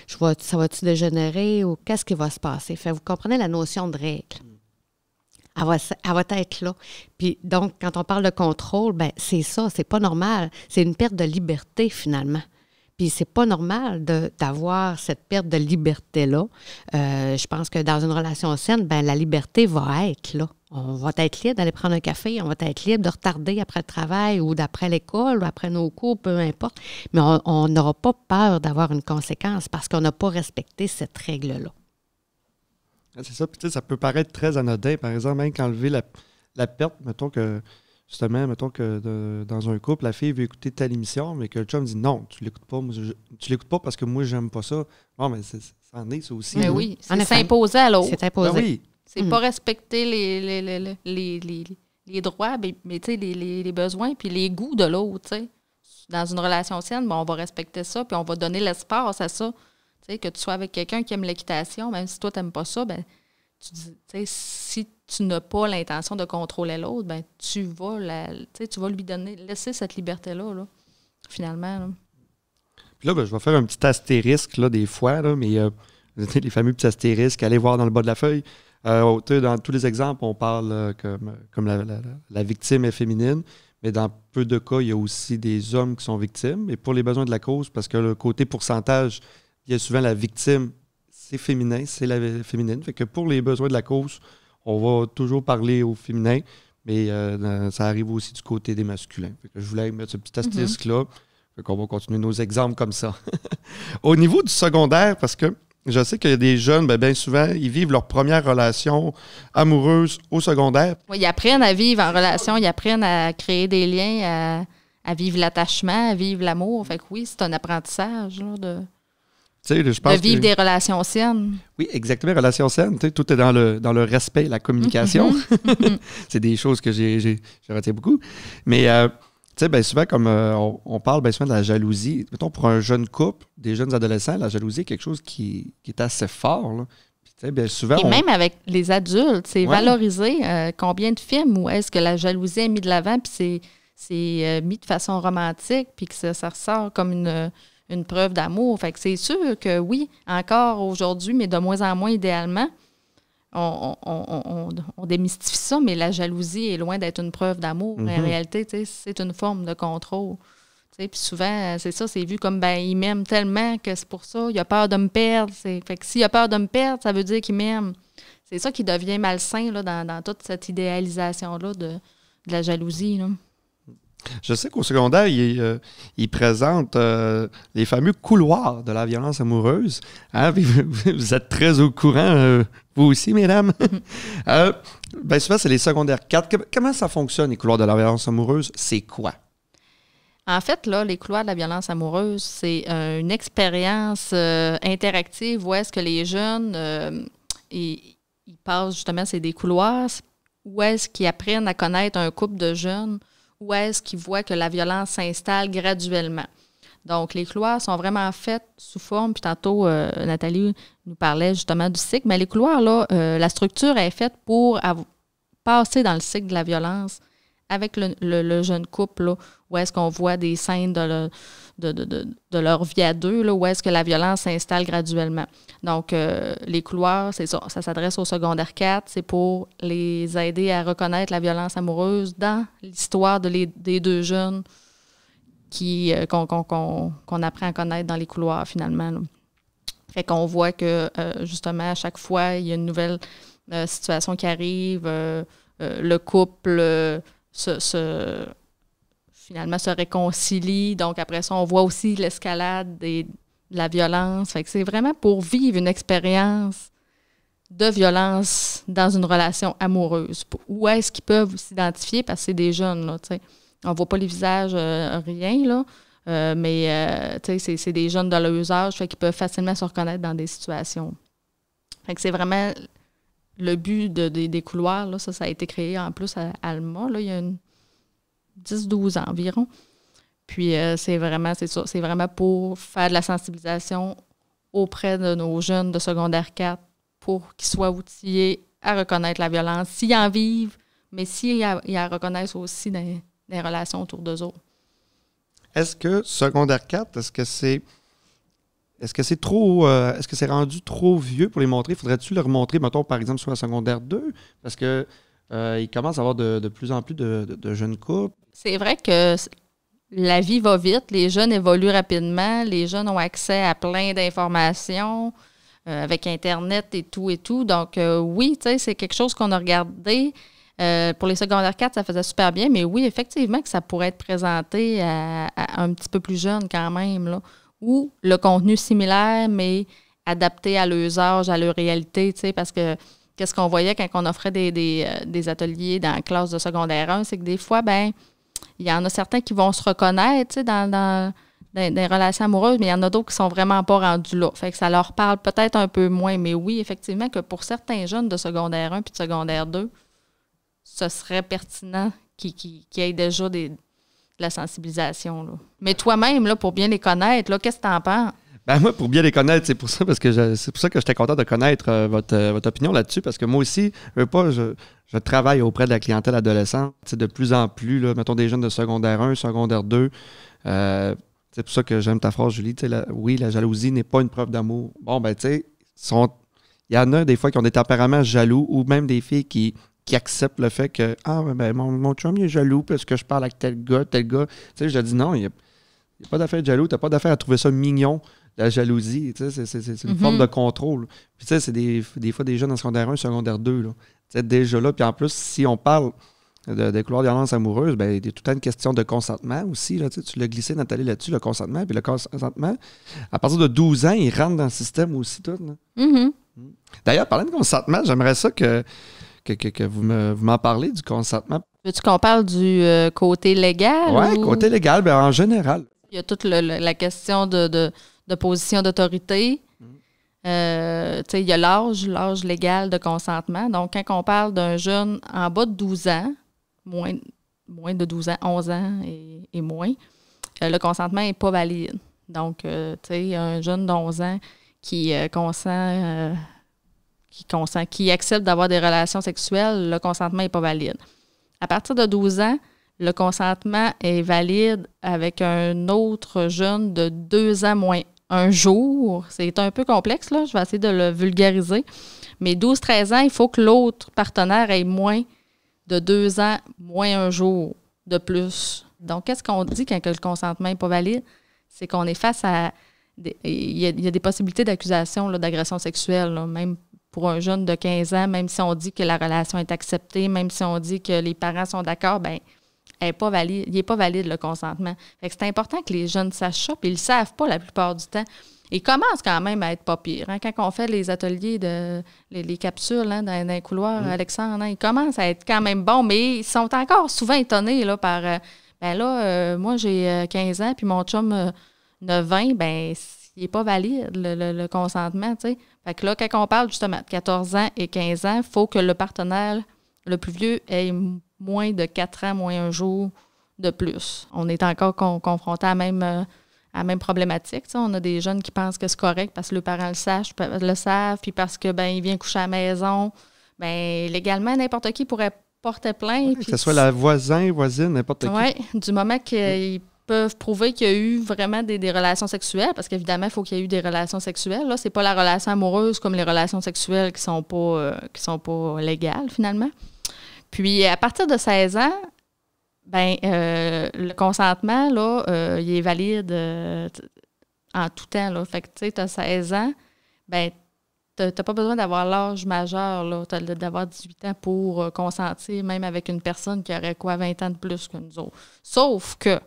ça va-tu dégénérer, ou qu'est-ce qui va se passer? Fait vous comprenez la notion de règle. Elle va être là. Puis donc, quand on parle de contrôle, ben c'est ça, c'est pas normal. C'est une perte de liberté, finalement. Puis c'est pas normal d'avoir cette perte de liberté-là. Je pense que dans une relation saine, ben la liberté va être là. On va être libre d'aller prendre un café, on va être libre de retarder après le travail ou d'après l'école ou après nos cours, peu importe. Mais on n'aura pas peur d'avoir une conséquence parce qu'on n'a pas respecté cette règle-là. C'est ça, puis tu sais, ça peut paraître très anodin, par exemple, même qu'enlever la perte, mettons que dans un couple, la fille veut écouter telle émission, mais que le chum dit non, tu l'écoutes pas, tu l'écoutes pas parce que moi, j'aime pas ça. Bon, mais ça en est, ça aussi. Mais oui, c'est s'imposer à l'autre. C'est imposé. Ben oui. C'est pas respecter les droits, mais tu sais, les besoins puis les goûts de l'autre, tu sais. Dans une relation saine, on va respecter ça, puis on va donner l'espace à ça. Tu sais, que tu sois avec quelqu'un qui aime l'équitation, même si toi, tu n'aimes pas ça, ben tu sais, si tu n'as pas l'intention de contrôler l'autre, ben tu vas lui laisser cette liberté-là, là, finalement. Là. Puis là, ben, je vais faire un petit astérisque, là, des fois, là, mais les fameux petits astérisques, allez voir dans le bas de la feuille. Dans tous les exemples, on parle comme la victime est féminine, mais dans peu de cas, il y a aussi des hommes qui sont victimes. Et pour les besoins de la cause, parce que le côté pourcentage, il y a souvent la victime, c'est féminin, c'est la féminine. Fait que pour les besoins de la cause, on va toujours parler au féminin, mais ça arrive aussi du côté des masculins. Fait que je voulais mettre ce petit astérisque-là. Fait qu'on va continuer nos exemples comme ça. Au niveau du secondaire, parce que je sais qu'il y a des jeunes, bien souvent, ils vivent leur première relation amoureuse au secondaire. Oui, ils apprennent à vivre en relation, ils apprennent à créer des liens, à vivre l'attachement, à vivre l'amour. Fait que oui, c'est un apprentissage là, de vivre des relations saines. Oui, exactement, relations saines. Tout est dans le respect, la communication. C'est des choses que je retiens beaucoup. Mais souvent, comme on parle souvent de la jalousie, mettons pour un jeune couple, des jeunes adolescents, la jalousie est quelque chose qui est assez fort. Là. Puis, bien souvent, et même avec les adultes, c'est valorisé. Combien de films où est-ce que la jalousie est mise de l'avant, puis c'est mis de façon romantique, puis que ça ressort comme une preuve d'amour. Fait que c'est sûr que oui, encore aujourd'hui, mais de moins en moins idéalement, on démystifie ça, mais la jalousie est loin d'être une preuve d'amour. En réalité, c'est une forme de contrôle. Puis souvent, c'est ça, c'est vu comme, il m'aime tellement que c'est pour ça, il a peur de me perdre. Fait que s'il a peur de me perdre, ça veut dire qu'il m'aime. C'est ça qui devient malsain là, dans toute cette idéalisation-là de la jalousie. Là. Je sais qu'au secondaire, il présente les fameux couloirs de la violence amoureuse. Hein? Vous êtes très au courant, vous aussi, mesdames. Souvent, c'est les secondaires 4. Comment ça fonctionne, les couloirs de la violence amoureuse? C'est quoi? En fait, là, les couloirs de la violence amoureuse, c'est une expérience interactive où est-ce que les jeunes, ils passent justement, c'est des couloirs, où est-ce qu'ils apprennent à connaître un couple de jeunes, où est-ce qu'ils voient que la violence s'installe graduellement. Donc, les couloirs sont vraiment faits sous forme, puis tantôt, Nathalie nous parlait justement du cycle, mais les couloirs, là, la structure est faite pour passer dans le cycle de la violence avec le jeune couple, là, où est-ce qu'on voit des scènes de leur vie à deux, là, où est-ce que la violence s'installe graduellement. Donc, les couloirs, c'est ça s'adresse au secondaire 4, c'est pour les aider à reconnaître la violence amoureuse dans l'histoire des deux jeunes qu'on apprend à connaître dans les couloirs, finalement. Là. Fait qu'on voit que, justement, à chaque fois, il y a une nouvelle situation qui arrive, le couple finalement se réconcilie. Donc, après ça, on voit aussi l'escalade de la violence. Fait que c'est vraiment pour vivre une expérience de violence dans une relation amoureuse. Où est-ce qu'ils peuvent s'identifier? Parce que c'est des jeunes, là, tu sais. On ne voit pas les visages, rien, là. Mais c'est des jeunes de leur âge, fait qu'ils peuvent facilement se reconnaître dans des situations. Fait que c'est vraiment le but des couloirs. Là, ça a été créé en plus à Alma, là, il y a 10-12 ans environ. Puis c'est ça. C'est vraiment pour faire de la sensibilisation auprès de nos jeunes de secondaire 4 pour qu'ils soient outillés à reconnaître la violence, s'ils en vivent, mais s'ils la reconnaissent aussi dans les relations autour d'eux autres. Est-ce que secondaire 4, est-ce que c'est trop, est-ce que c'est rendu trop vieux pour les montrer? Faudrait-tu leur montrer, mettons, par exemple, sur la secondaire 2? Parce que il commence à avoir de plus en plus de jeunes couples. C'est vrai que la vie va vite, les jeunes évoluent rapidement, les jeunes ont accès à plein d'informations avec Internet et tout. Donc, oui, tu sais, c'est quelque chose qu'on a regardé. Pour les secondaires 4, ça faisait super bien, mais oui, effectivement, que ça pourrait être présenté à un petit peu plus jeune quand même, là, ou le contenu similaire, mais adapté à leurs âges, à leur réalité, tu sais, parce que qu'est-ce qu'on voyait quand on offrait des ateliers dans la classe de secondaire 1, c'est que des fois, ben il y en a certains qui vont se reconnaître, tu sais, dans des relations amoureuses, mais il y en a d'autres qui sont vraiment pas rendus là. Fait que ça leur parle peut-être un peu moins, mais oui, effectivement, que pour certains jeunes de secondaire 1 puis de secondaire 2, ce serait pertinent qu'il y ait déjà de la sensibilisation, là. Mais toi-même, là, pour bien les connaître, là, qu'est-ce que tu en penses? Ben moi, pour bien les connaître, c'est pour ça que j'étais content de connaître votre opinion là-dessus, parce que moi aussi, je travaille auprès de la clientèle adolescente. De plus en plus, là, mettons des jeunes de secondaire 1, secondaire 2. C'est pour ça que j'aime ta phrase, Julie. Oui, la jalousie n'est pas une preuve d'amour. Bon, ben, tu sais, il y en a des fois qui ont des tempéraments jaloux, ou même des filles qui acceptent le fait que mon chum il est jaloux parce que je parle avec tel gars. Tu sais, je dis non, il n'y a pas d'affaire de jaloux, tu n'as pas d'affaire à trouver ça mignon, la jalousie. Tu sais, c'est une forme de contrôle. Puis tu sais, c'est des fois des jeunes en secondaire 1, secondaire 2. Là. Tu sais, déjà là. Puis en plus, si on parle des couloirs de violence amoureuse, ben, il y a tout le temps une question de consentement aussi. Là, tu l'as glissé, Nathalie, là-dessus, le consentement. Puis le consentement, à partir de 12 ans, il rentre dans le système aussi. Tout, là. D'ailleurs, parlant de consentement, j'aimerais ça que vous m'en parlez du consentement. Veux-tu qu'on parle du côté légal? Oui, côté légal, ben, en général. Il y a toute la question de position d'autorité. Il y a l'âge légal de consentement. Donc, quand on parle d'un jeune en bas de 12 ans, moins de 12 ans, 11 ans et moins, le consentement n'est pas valide. Donc, un jeune d'11 ans qui accepte d'avoir des relations sexuelles, le consentement n'est pas valide. À partir de 12 ans, le consentement est valide avec un autre jeune de 2 ans moins 1 jour. C'est un peu complexe, là. Je vais essayer de le vulgariser. Mais 12-13 ans, il faut que l'autre partenaire ait moins de 2 ans moins 1 jour de plus. Donc, qu'est-ce qu'on dit quand le consentement n'est pas valide? C'est qu'on est face à... Il y a des possibilités d'accusation, là, d'agression sexuelle, là, même pour un jeune de 15 ans, même si on dit que la relation est acceptée, même si on dit que les parents sont d'accord, bien, il n'est pas valide le consentement. Fait que c'est important que les jeunes sachent ça, puis ils ne le savent pas la plupart du temps. Ils commencent quand même à être pas pires. Hein? Quand on fait les ateliers, les capsules dans les couloirs, Alexandre, ils commencent à être quand même bons, mais ils sont encore souvent étonnés là, par moi j'ai 15 ans, puis mon chum 20, ben il n'est pas valide, le consentement, tu sais. Fait que là, quand on parle justement de 14 ans et 15 ans, il faut que le partenaire le plus vieux ait moins de 4 ans, moins 1 jour de plus. On est encore confronté à la même problématique. Tu sais. On a des jeunes qui pensent que c'est correct parce que leurs parents le savent, puis parce que il vient coucher à la maison. Ben légalement, n'importe qui pourrait porter plainte. Oui, que ce soit la voisine, n'importe qui. Oui, du moment qu'ils peuvent prouver qu'il y a eu vraiment des relations sexuelles, parce qu'évidemment, il faut qu'il y ait eu des relations sexuelles. Là, c'est pas la relation amoureuse comme les relations sexuelles qui sont pas légales, finalement. Puis, à partir de 16 ans, le consentement, là, il est valide en tout temps. Là. Fait que, tu sais, tu as 16 ans, t'as pas besoin d'avoir l'âge majeur, là, d'avoir 18 ans pour consentir, même avec une personne qui aurait 20 ans de plus que nous autres. Sauf que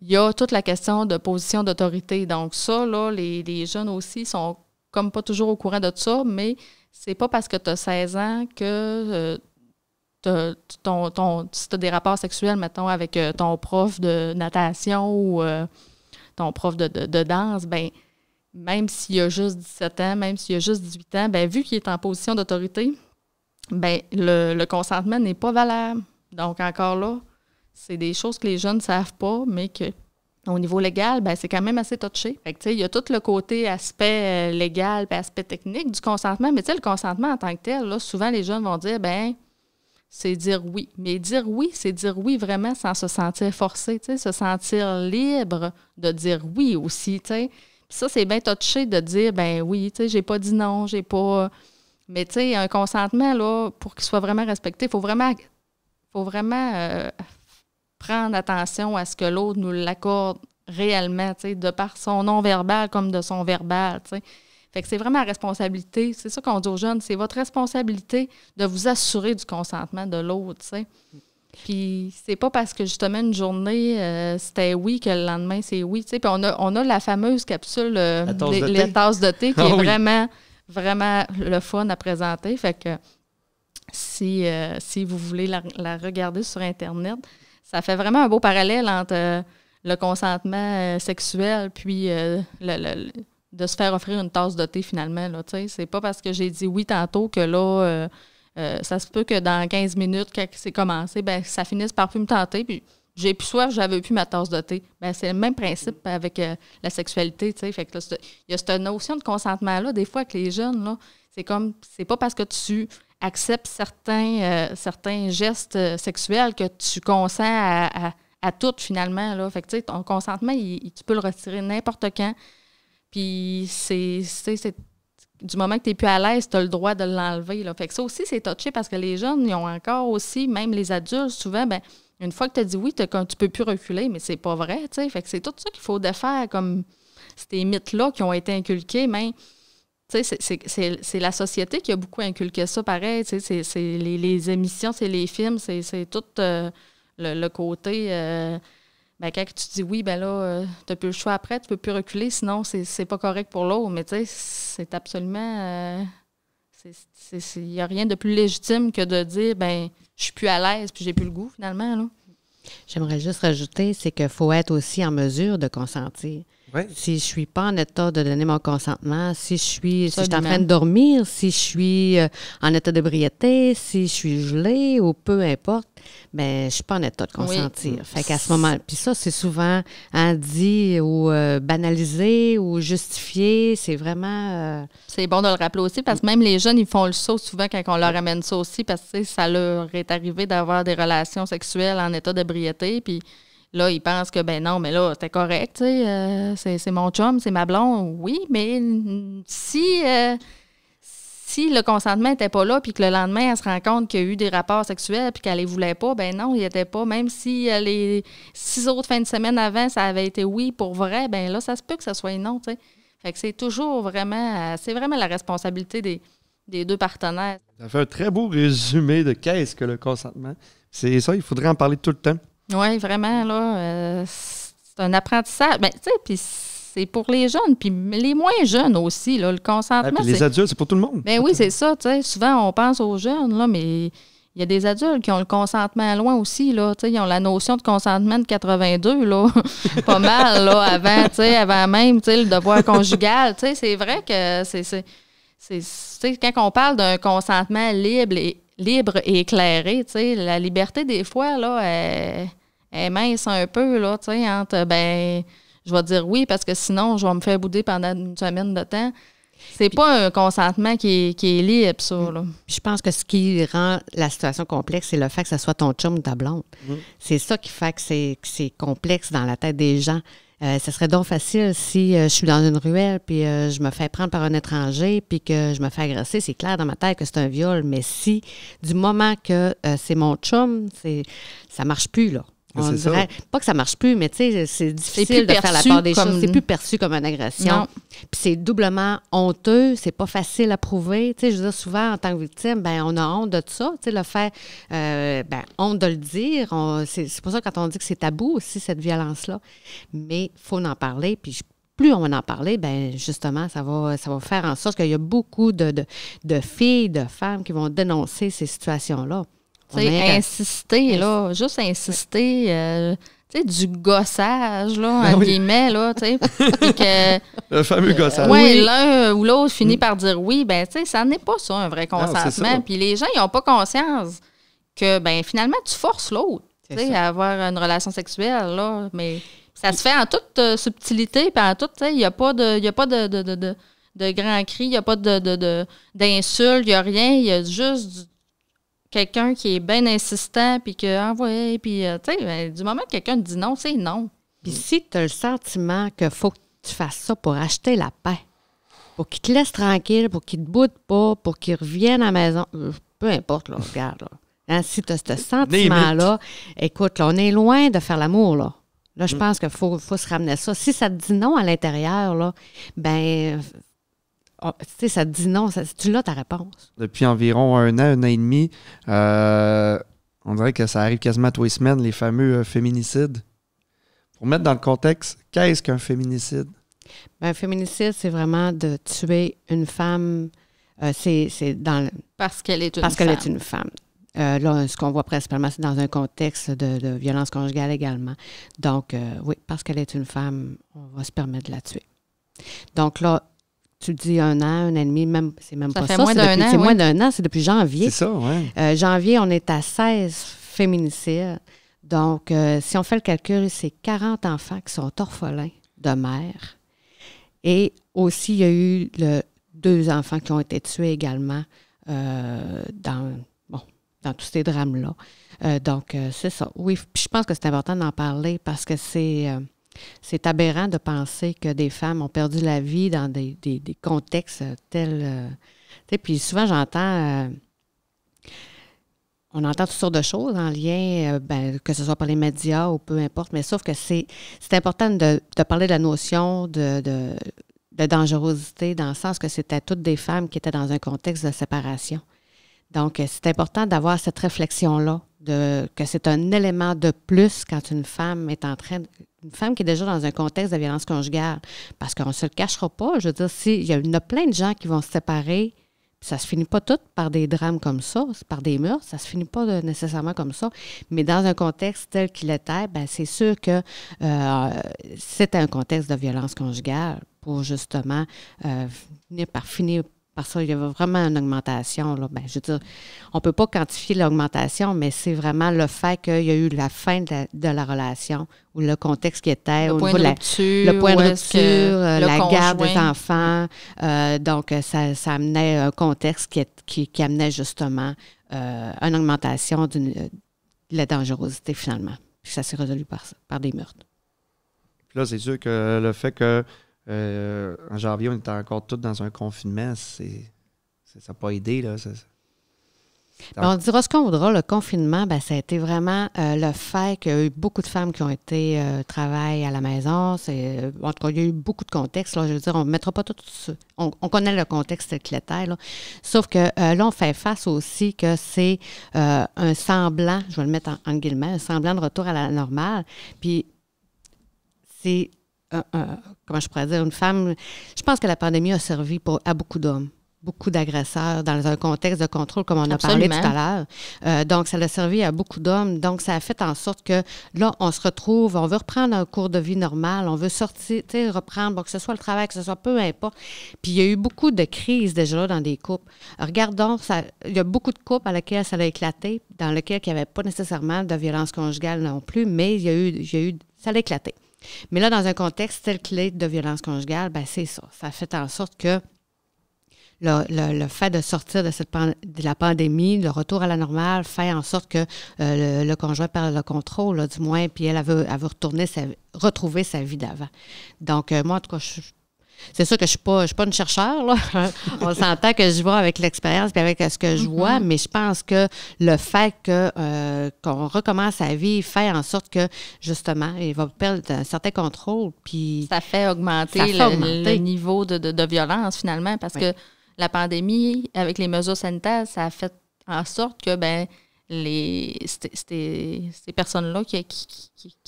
il y a toute la question de position d'autorité. Donc ça, là, les jeunes aussi sont comme pas toujours au courant de ça, mais c'est pas parce que tu as 16 ans que si tu as des rapports sexuels, mettons, avec ton prof de natation ou ton prof de danse, ben même s'il a juste 17 ans, même s'il a juste 18 ans, ben vu qu'il est en position d'autorité, ben le consentement n'est pas valable. Donc, encore là, c'est des choses que les jeunes ne savent pas, mais que au niveau légal, ben c'est quand même assez touché. Fait que, tu sais, il y a tout le côté aspect légal et aspect technique du consentement, mais tu sais, le consentement en tant que tel, là, souvent, les jeunes vont dire, ben c'est dire oui. Mais dire oui, c'est dire oui vraiment sans se sentir forcé, tu sais, se sentir libre de dire oui aussi, tu sais. Puis ça, c'est bien touché de dire, ben oui, tu sais, j'ai pas dit non, j'ai pas... Mais tu sais, un consentement, là, pour qu'il soit vraiment respecté, il faut vraiment prendre attention à ce que l'autre nous l'accorde réellement, tu sais, de par son non-verbal comme de son verbal, tu sais. Fait que c'est vraiment la responsabilité. C'est ça qu'on dit aux jeunes, c'est votre responsabilité de vous assurer du consentement de l'autre, tu sais. Puis c'est pas parce que justement une journée c'était oui que le lendemain c'est oui, tu sais. Puis on a la fameuse capsule les tasses de thé qui est vraiment le fun à présenter. Fait que si vous voulez la regarder sur Internet, ça fait vraiment un beau parallèle entre le consentement sexuel puis de se faire offrir une tasse de thé finalement. Là, c'est pas parce que j'ai dit oui tantôt que là, ça se peut que dans 15 minutes, quand c'est commencé, ben ça finisse par plus me tenter. Puis j'ai plus soif, j'avais plus ma tasse de thé. Ben, c'est le même principe avec la sexualité. Fait que là, il y a cette notion de consentement-là, des fois, avec les jeunes, là, c'est pas parce que tu acceptes certains gestes sexuels que tu consens à tout finalement. Là. Fait que ton consentement, tu peux le retirer n'importe quand. Puis c'est du moment que tu n'es plus à l'aise, tu as le droit de l'enlever. Là. Fait que ça aussi, c'est touché parce que les jeunes, ils ont encore aussi, même les adultes, souvent, ben une fois que tu as dit oui, tu peux plus reculer, mais c'est pas vrai. T'sais. Fait que c'est tout ça qu'il faut défaire, comme ces mythes-là qui ont été inculqués, mais c'est la société qui a beaucoup inculqué ça, pareil. C'est les émissions, c'est les films, c'est tout le côté... ben, quand tu dis oui, ben là, tu n'as plus le choix après, tu ne peux plus reculer, sinon c'est pas correct pour l'autre. Mais tu sais, c'est absolument... Il n'y a rien de plus légitime que de dire, ben je suis plus à l'aise puis j'ai plus le goût, finalement. Là. J'aimerais juste rajouter, c'est qu'il faut être aussi en mesure de consentir. Oui. Si je suis pas en état de donner mon consentement, si je suis en train de dormir, si je suis en état d'ébriété, si je suis gelée ou peu importe, ben je suis pas en état de consentir. Oui. Fait qu'à ce moment, puis ça c'est souvent dit ou banalisé ou justifié, c'est vraiment c'est bon de le rappeler aussi parce que même les jeunes ils font le saut souvent quand on leur amène ça aussi parce que ça leur est arrivé d'avoir des relations sexuelles en état d'ébriété puis là, ils pensent que, ben non, mais là, c'était correct, tu sais, c'est mon chum, c'est ma blonde. Oui, mais si le consentement n'était pas là puis que le lendemain, elle se rend compte qu'il y a eu des rapports sexuels puis qu'elle les voulait pas, ben non, il n'y était pas. Même si les 6 autres fins de semaine avant, ça avait été oui pour vrai, ben là, ça se peut que ça soit non, tu sais. Fait que c'est toujours vraiment, c'est vraiment la responsabilité des deux partenaires. Ça fait un très beau résumé de qu'est-ce que le consentement. C'est ça, il faudrait en parler tout le temps. Oui, vraiment, là, c'est un apprentissage. Ben, tu sais, puis c'est pour les jeunes, puis les moins jeunes aussi, là, le consentement. Puis les adultes, c'est pour tout le monde. Ben oui, c'est ça, tu sais. Souvent, on pense aux jeunes, là, mais il y a des adultes qui ont le consentement loin aussi, là. Tu sais, ils ont la notion de consentement de 82, là. Pas mal, là, avant même, tu sais, le devoir conjugal. Tu sais, c'est vrai que tu sais, quand on parle d'un consentement libre et éclairé, tu sais, la liberté, des fois, là, elle mince un peu, là, tu sais, entre, ben, je vais dire oui parce que sinon, je vais me faire bouder pendant une semaine de temps. C'est pas un consentement qui est libre, ça, là. Je pense que ce qui rend la situation complexe, c'est le fait que ce soit ton chum ou ta blonde. C'est ça qui fait que c'est complexe dans la tête des gens. Ça serait donc facile si je suis dans une ruelle puis je me fais prendre par un étranger puis que je me fais agresser. C'est clair dans ma tête que c'est un viol. Mais si, du moment que c'est mon chum, ça marche plus, là. On dirait, pas que ça marche plus, mais tu sais, c'est difficile de faire la part des choses. C'est plus perçu comme une agression. Puis c'est doublement honteux, c'est pas facile à prouver. Tu sais, je veux dire, souvent, en tant que victime, ben on a honte de ça. Tu sais, le fait, honte de le dire. C'est pour ça que quand on dit que c'est tabou aussi, cette violence-là. Mais il faut en parler. Puis plus on va en parler, bien, justement, ça va faire en sorte qu'il y a beaucoup de filles, de femmes qui vont dénoncer ces situations-là. Insister, là, juste insister, tu sais, du gossage, là, entre guillemets, là, tu sais. Le fameux gossage. Oui, l'un ou l'autre finit par dire oui, ben tu sais, ça n'est pas ça, un vrai consentement. Puis les gens, ils n'ont pas conscience que, ben finalement, tu forces l'autre, tu sais, à avoir une relation sexuelle, là, mais ça se fait en toute subtilité, puis en toute, tu sais, il n'y a pas de grands cris, il n'y a pas d'insultes, il n'y a rien, il y a juste quelqu'un qui est bien insistant, puis que, puis, tu sais, du moment que quelqu'un te dit non, c'est non. Puis si tu as le sentiment qu'il faut que tu fasses ça pour acheter la paix, pour qu'il te laisse tranquille, pour qu'il ne te boude pas, pour qu'il revienne à la maison, peu importe, là, regarde, là. Hein, si tu as ce sentiment-là, écoute, là, on est loin de faire l'amour, là. Là, je pense qu'il faut se ramener à ça. Si ça te dit non à l'intérieur, là, ben, tu sais, ça te dit non, tu l'as ta réponse. Depuis environ 1 an et demi, on dirait que ça arrive quasiment tous les semaines, les fameux féminicides. Pour mettre dans le contexte, qu'est-ce qu'un féminicide? Ben, un féminicide, c'est vraiment de tuer une femme. C'est parce qu'elle est une femme. Là, ce qu'on voit principalement, c'est dans un contexte de violence conjugale également. Donc, oui, parce qu'elle est une femme, on va se permettre de la tuer. Donc là, tu dis 1 an, 1 an et demi, c'est même pas ça. Moins d'un an, c'est moins d'un an, c'est depuis janvier. C'est ça, oui. Janvier, on est à 16 féminicides. Donc, si on fait le calcul, c'est 40 enfants qui sont orphelins de mère. Et aussi, il y a eu 2 enfants qui ont été tués également dans tous ces drames-là. Donc, c'est ça. Oui, puis je pense que c'est important d'en parler parce que c'est aberrant de penser que des femmes ont perdu la vie dans des contextes tels... puis souvent, on entend toutes sortes de choses en lien, que ce soit par les médias ou peu importe, mais sauf que c'est important de parler de la notion de dangerosité dans le sens que c'était toutes des femmes qui étaient dans un contexte de séparation. Donc, c'est important d'avoir cette réflexion-là, que c'est un élément de plus quand une femme une femme qui est déjà dans un contexte de violence conjugale. Parce qu'on ne se le cachera pas. Je veux dire, il y en a plein de gens qui vont se séparer, puis ça ne se finit pas tout par des drames comme ça, par des meurtres, ça ne se finit pas nécessairement comme ça. Mais dans un contexte tel qu'il était, bien, c'est sûr que c'était un contexte de violence conjugale pour justement finir par ça, il y avait vraiment une augmentation. Là. Ben, je veux dire, on ne peut pas quantifier l'augmentation, mais c'est vraiment le fait qu'il y a eu la fin de la relation ou le contexte qui était le au point niveau de rupture, le point de rupture, la garde des conjoint. enfants. Donc, ça amenait un contexte qui amenait justement une augmentation de la dangerosité finalement. Puis ça s'est résolu par des meurtres. Puis là, c'est sûr que le fait que en janvier, on était encore tous dans un confinement, ça n'a pas aidé. Là. On dira ce qu'on voudra, le confinement, ça a été vraiment le fait qu'il y a eu beaucoup de femmes qui ont été travailler à la maison. En tout cas, il y a eu beaucoup de contextes. Là, je veux dire, on ne mettra pas tout ça. On connaît le contexte tel qu'il était. Là. Sauf que là, on fait face aussi que c'est un semblant, je vais le mettre en guillemets, un semblant de retour à la normale. Puis, c'est... comment je pourrais dire, une femme... Je pense que la pandémie a servi à beaucoup d'hommes, beaucoup d'agresseurs dans un contexte de contrôle, comme on a parlé tout à l'heure. Donc, ça a servi à beaucoup d'hommes. Donc, ça a fait en sorte que là, on se retrouve, on veut reprendre un cours de vie normal, on veut sortir, reprendre, que ce soit le travail, que ce soit peu importe. Puis, il y a eu beaucoup de crises déjà là, dans des couples. Regardons, il y a beaucoup de couples à lesquels ça a éclaté, dans lesquels il n'y avait pas nécessairement de violence conjugale non plus, mais ça a éclaté. Mais là, dans un contexte tel qu'il est de violence conjugale, c'est ça. Ça fait en sorte que le fait de sortir de la pandémie, le retour à la normale, fait en sorte que le conjoint perd le contrôle, là, du moins, puis elle veut retrouver sa vie d'avant. Donc, moi, en tout cas, c'est sûr que je suis pas une chercheure, là. On s'entend que je vais avec l'expérience et avec ce que je vois, mais je pense que le fait qu'on recommence sa vie fait en sorte que, justement, il va perdre un certain contrôle. Puis ça fait augmenter le niveau de violence, finalement, parce que la pandémie, avec les mesures sanitaires, ça a fait en sorte que, ces personnes-là qui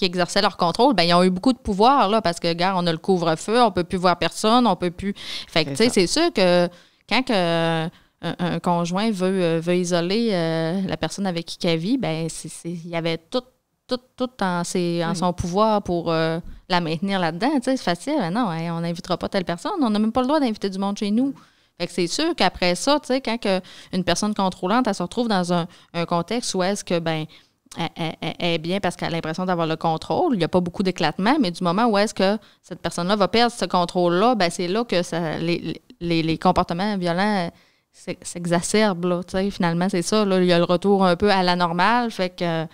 exerçaient leur contrôle, ben ils ont eu beaucoup de pouvoir, là, parce que, regarde, on a le couvre-feu, on peut plus voir personne, on peut plus... Fait que, tu sais, c'est sûr que quand un conjoint veut isoler la personne avec qui elle vit, ben il y avait tout en son pouvoir pour la maintenir là-dedans. Tu sais, c'est facile. Ben non, on n'invitera pas telle personne. On n'a même pas le droit d'inviter du monde chez nous. Fait que c'est sûr qu'après ça, tu sais, quand une personne contrôlante, elle se retrouve dans un contexte où est-ce que, elle est bien parce qu'elle a l'impression d'avoir le contrôle. Il n'y a pas beaucoup d'éclatement, mais du moment où est-ce que cette personne-là va perdre ce contrôle-là, ben c'est là que les comportements violents s'exacerbent, là. Tu sais, finalement, c'est ça. Là, il y a le retour un peu à la normale. Fait que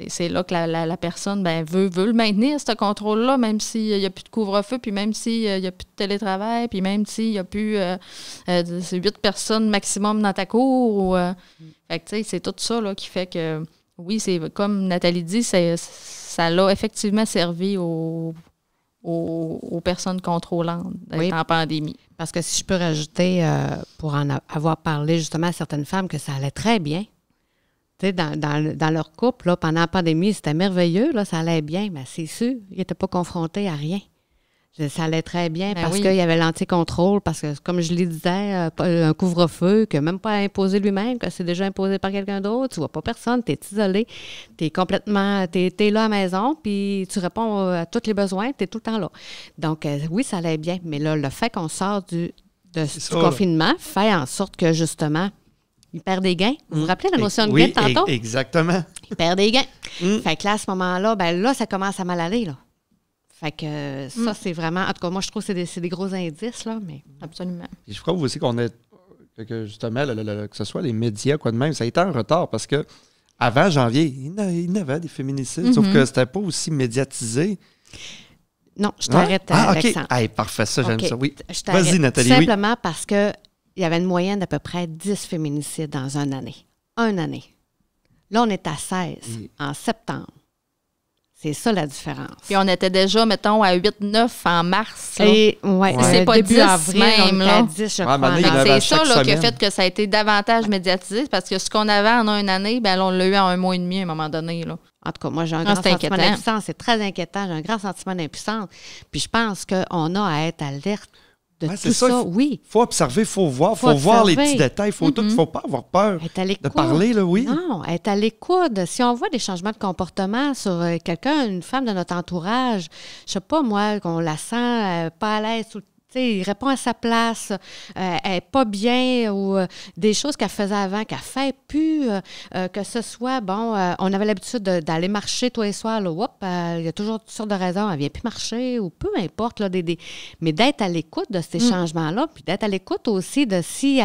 c'est là que la personne veut le maintenir, ce contrôle-là, même s'il n'y a plus de couvre-feu, puis même s'il n'y a plus de télétravail, puis même s'il n'y a plus 8 personnes maximum dans ta cour. Fait que, tu sais, c'est tout ça là, qui fait que, oui, c'est comme Nathalie dit, ça l'a effectivement servi aux personnes contrôlantes d'être en pandémie. Parce que si je peux rajouter, pour en avoir parlé justement à certaines femmes, que ça allait très bien. Dans leur couple, là, pendant la pandémie, c'était merveilleux, là, ça allait bien, mais c'est sûr, ils n'étaient pas confrontés à rien. Ça allait très bien parce qu'il y avait l'anti-contrôle, parce que, comme je le disais, un couvre-feu, que même pas imposé lui-même, que c'est déjà imposé par quelqu'un d'autre, tu vois pas personne, tu es isolé, tu es complètement, tu es là à la maison, puis tu réponds à tous les besoins, tu es tout le temps là. Donc, oui, ça allait bien, mais là, le fait qu'on sort du confinement fait en sorte que, justement, il perd des gains. Vous vous rappelez la notion de gain de tantôt? Exactement. Il perd des gains. Fait que là, à ce moment-là, là, ça commence à mal aller, là. Fait que ça, c'est vraiment... En tout cas, moi, je trouve que c'est des gros indices, là, mais... Absolument. Et je crois aussi qu'on est... Que justement, que ce soit les médias, quoi de même, ça a été en retard parce que avant janvier, il y avait des féminicides, sauf que c'était pas aussi médiatisé. Non, je t'arrête, Alexandre. OK. Hey, parfait, ça, j'aime ça. Oui. Vas-y, Nathalie. Simplement parce que il y avait une moyenne d'à peu près 10 féminicides dans une année. Une année. Là, on est à 16 en septembre. C'est ça la différence. Puis on était déjà, mettons, à 8-9 en mars. Là. Et c'est pas début 10 avril, même. On était à 10, je crois. C'est ça là, qui a fait que ça a été davantage médiatisé, parce que ce qu'on avait en une année, on l'a eu en 1 mois et demi à un moment donné. Là. En tout cas, moi, j'ai un grand sentiment d'impuissance. C'est très inquiétant. J'ai un grand sentiment d'impuissance. Puis je pense qu'on a à être alerte. C'est ça, oui. Il faut observer, il faut voir. Il faut voir les petits détails. Il ne faut pas avoir peur de parler, là, oui. Non, être à l'écoute. Si on voit des changements de comportement sur quelqu'un, une femme de notre entourage, je sais pas, moi, qu'on la sent pas à l'aise tout le temps, il répond à sa place, elle n'est pas bien, ou des choses qu'elle faisait avant, qu'elle ne fait plus, que ce soit, on avait l'habitude d'aller marcher tous les soirs, il y a toujours toutes sortes de raisons, elle ne vient plus marcher, ou peu importe, là, mais d'être à l'écoute de ces changements-là, puis d'être à l'écoute aussi de si,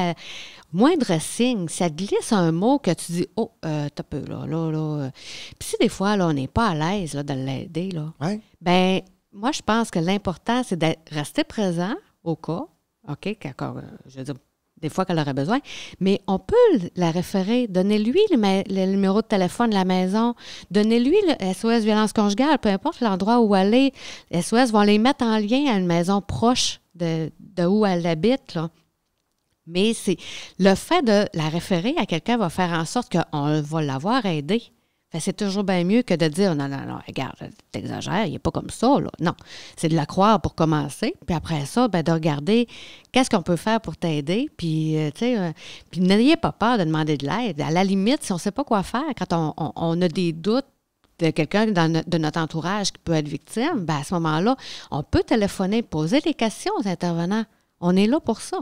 moindre signe, si elle glisse un mot que tu dis, t'as peu, là. Puis si des fois, là, on n'est pas à l'aise là, de l'aider, là, moi, je pense que l'important, c'est de rester présent au cas, OK, je veux dire, des fois qu'elle aurait besoin, mais on peut la référer, donnez-lui le numéro de téléphone de la maison, donnez-lui le SOS violence conjugale, peu importe l'endroit où elle est, SOS vont les mettre en lien à une maison proche de où elle habite, là. Mais c'est le fait de la référer à quelqu'un va faire en sorte qu'on va l'avoir aidée. C'est toujours bien mieux que de dire « Non, regarde, t'exagères, il n'est pas comme ça. » là. Non, c'est de la croire pour commencer. Puis après ça, de regarder qu'est-ce qu'on peut faire pour t'aider. Puis, puis n'ayez pas peur de demander de l'aide. À la limite, si on ne sait pas quoi faire, quand on a des doutes de quelqu'un de notre entourage qui peut être victime, à ce moment-là, on peut téléphoner, poser des questions aux intervenants. On est là pour ça.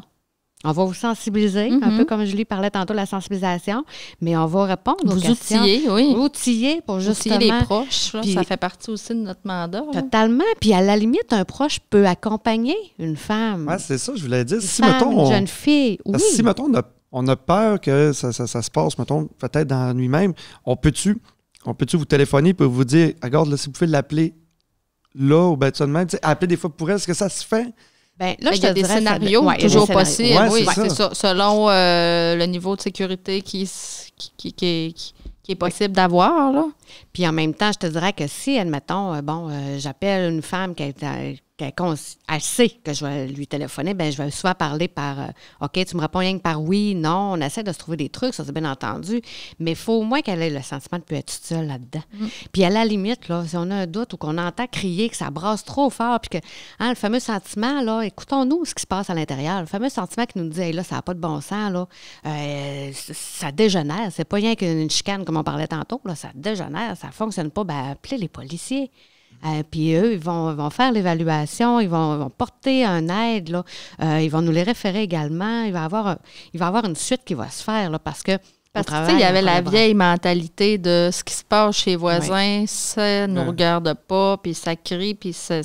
On va vous sensibiliser, un peu comme Julie parlait tantôt de la sensibilisation, mais on va répondre aux questions. Vous outiller pour justement... Outiller les proches, là, ça fait partie aussi de notre mandat. Totalement. Puis à la limite, un proche peut accompagner une femme. Oui, c'est ça, je voulais dire. Une jeune fille, oui. Si, mettons, on a peur que ça se passe, mettons, peut-être dans la nuit même, on peut-tu vous téléphoner pour vous dire, regarde, là, si vous pouvez l'appeler là, ou ça de même, appeler des fois pour elle, est-ce que ça se fait? Là, il y a des scénarios toujours possibles. Oui, c'est ça. Selon le niveau de sécurité qui est possible d'avoir. Là. Puis en même temps, je te dirais que si, admettons, j'appelle une femme qui elle sait que je vais lui téléphoner, bien, je vais souvent parler par OK, tu me réponds rien que par oui, non. On essaie de se trouver des trucs, ça c'est bien entendu. Mais il faut au moins qu'elle ait le sentiment de ne plus être toute seule là-dedans. Puis à la limite, là, si on a un doute ou qu'on entend crier, que ça brasse trop fort, puis que le fameux sentiment, là, écoutons-nous ce qui se passe à l'intérieur. Le fameux sentiment qui nous dit hey, là, ça n'a pas de bon sens, là, ça dégénère. C'est pas rien qu'une chicane, comme on parlait tantôt, là, ça dégénère, ça ne fonctionne pas. Ben, appelez les policiers. Puis eux, ils vont faire l'évaluation, ils vont porter un aide, là, ils vont nous les référer également. Il va y avoir une suite qui va se faire, là, parce que il y avait la vieille mentalité de ce qui se passe chez les voisins, ça ne nous regarde pas, puis ça crie, puis c'est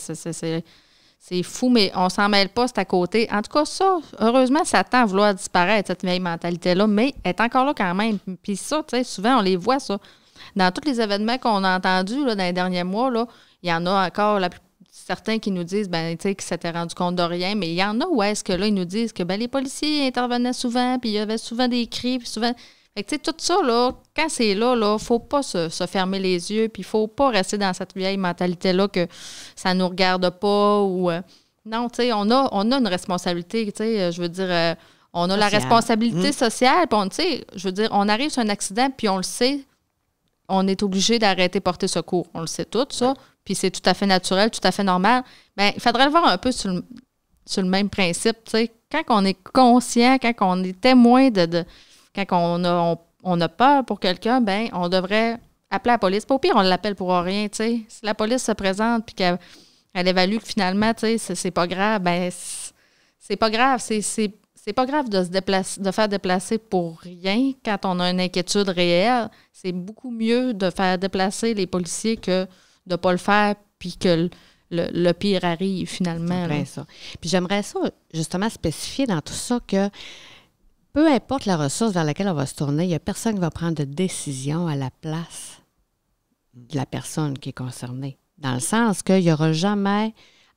fou, mais on s'en mêle pas, c'est à côté. En tout cas, ça, heureusement, ça tend à vouloir disparaître, cette vieille mentalité-là, mais elle est encore là quand même. Puis ça, tu sais, souvent, on les voit, ça. Dans tous les événements qu'on a entendus là, dans les derniers mois, là, il y en a encore certains qui nous disent ben, tu sais, qu'ils s'étaient rendus compte de rien, mais il y en a où est-ce que là, ils nous disent que ben, les policiers intervenaient souvent, puis il y avait souvent des cris, puis souvent. Fait que, tu sais, tout ça, là, quand c'est là, il ne faut pas se fermer les yeux, puis il ne faut pas rester dans cette vieille mentalité-là que ça ne nous regarde pas ou. Non, tu sais, on a une responsabilité, tu sais, je veux dire, on a la responsabilité sociale, puis tu sais, je veux dire, on arrive sur un accident, puis on le sait, on est obligé d'arrêter porter secours. On le sait tout, ça. Puis c'est tout à fait naturel, tout à fait normal. Bien, il faudrait le voir un peu sur le même principe. Tu sais, quand on est conscient, quand on est témoin quand on a peur pour quelqu'un, bien, on devrait appeler la police. Pas au pire, on l'appelle pour rien. Tu sais. Si la police se présente puis qu'elle évalue que finalement, tu sais, c'est pas grave, bien, c'est pas grave. C'est pas grave de se déplacer, de faire déplacer pour rien quand on a une inquiétude réelle. C'est beaucoup mieux de faire déplacer les policiers que de ne pas le faire puis que le pire arrive finalement. C'est ça. Puis j'aimerais ça, justement, spécifier dans tout ça que peu importe la ressource vers laquelle on va se tourner, il n'y a personne qui va prendre de décision à la place de la personne qui est concernée. Dans le sens qu'il n'y aura jamais...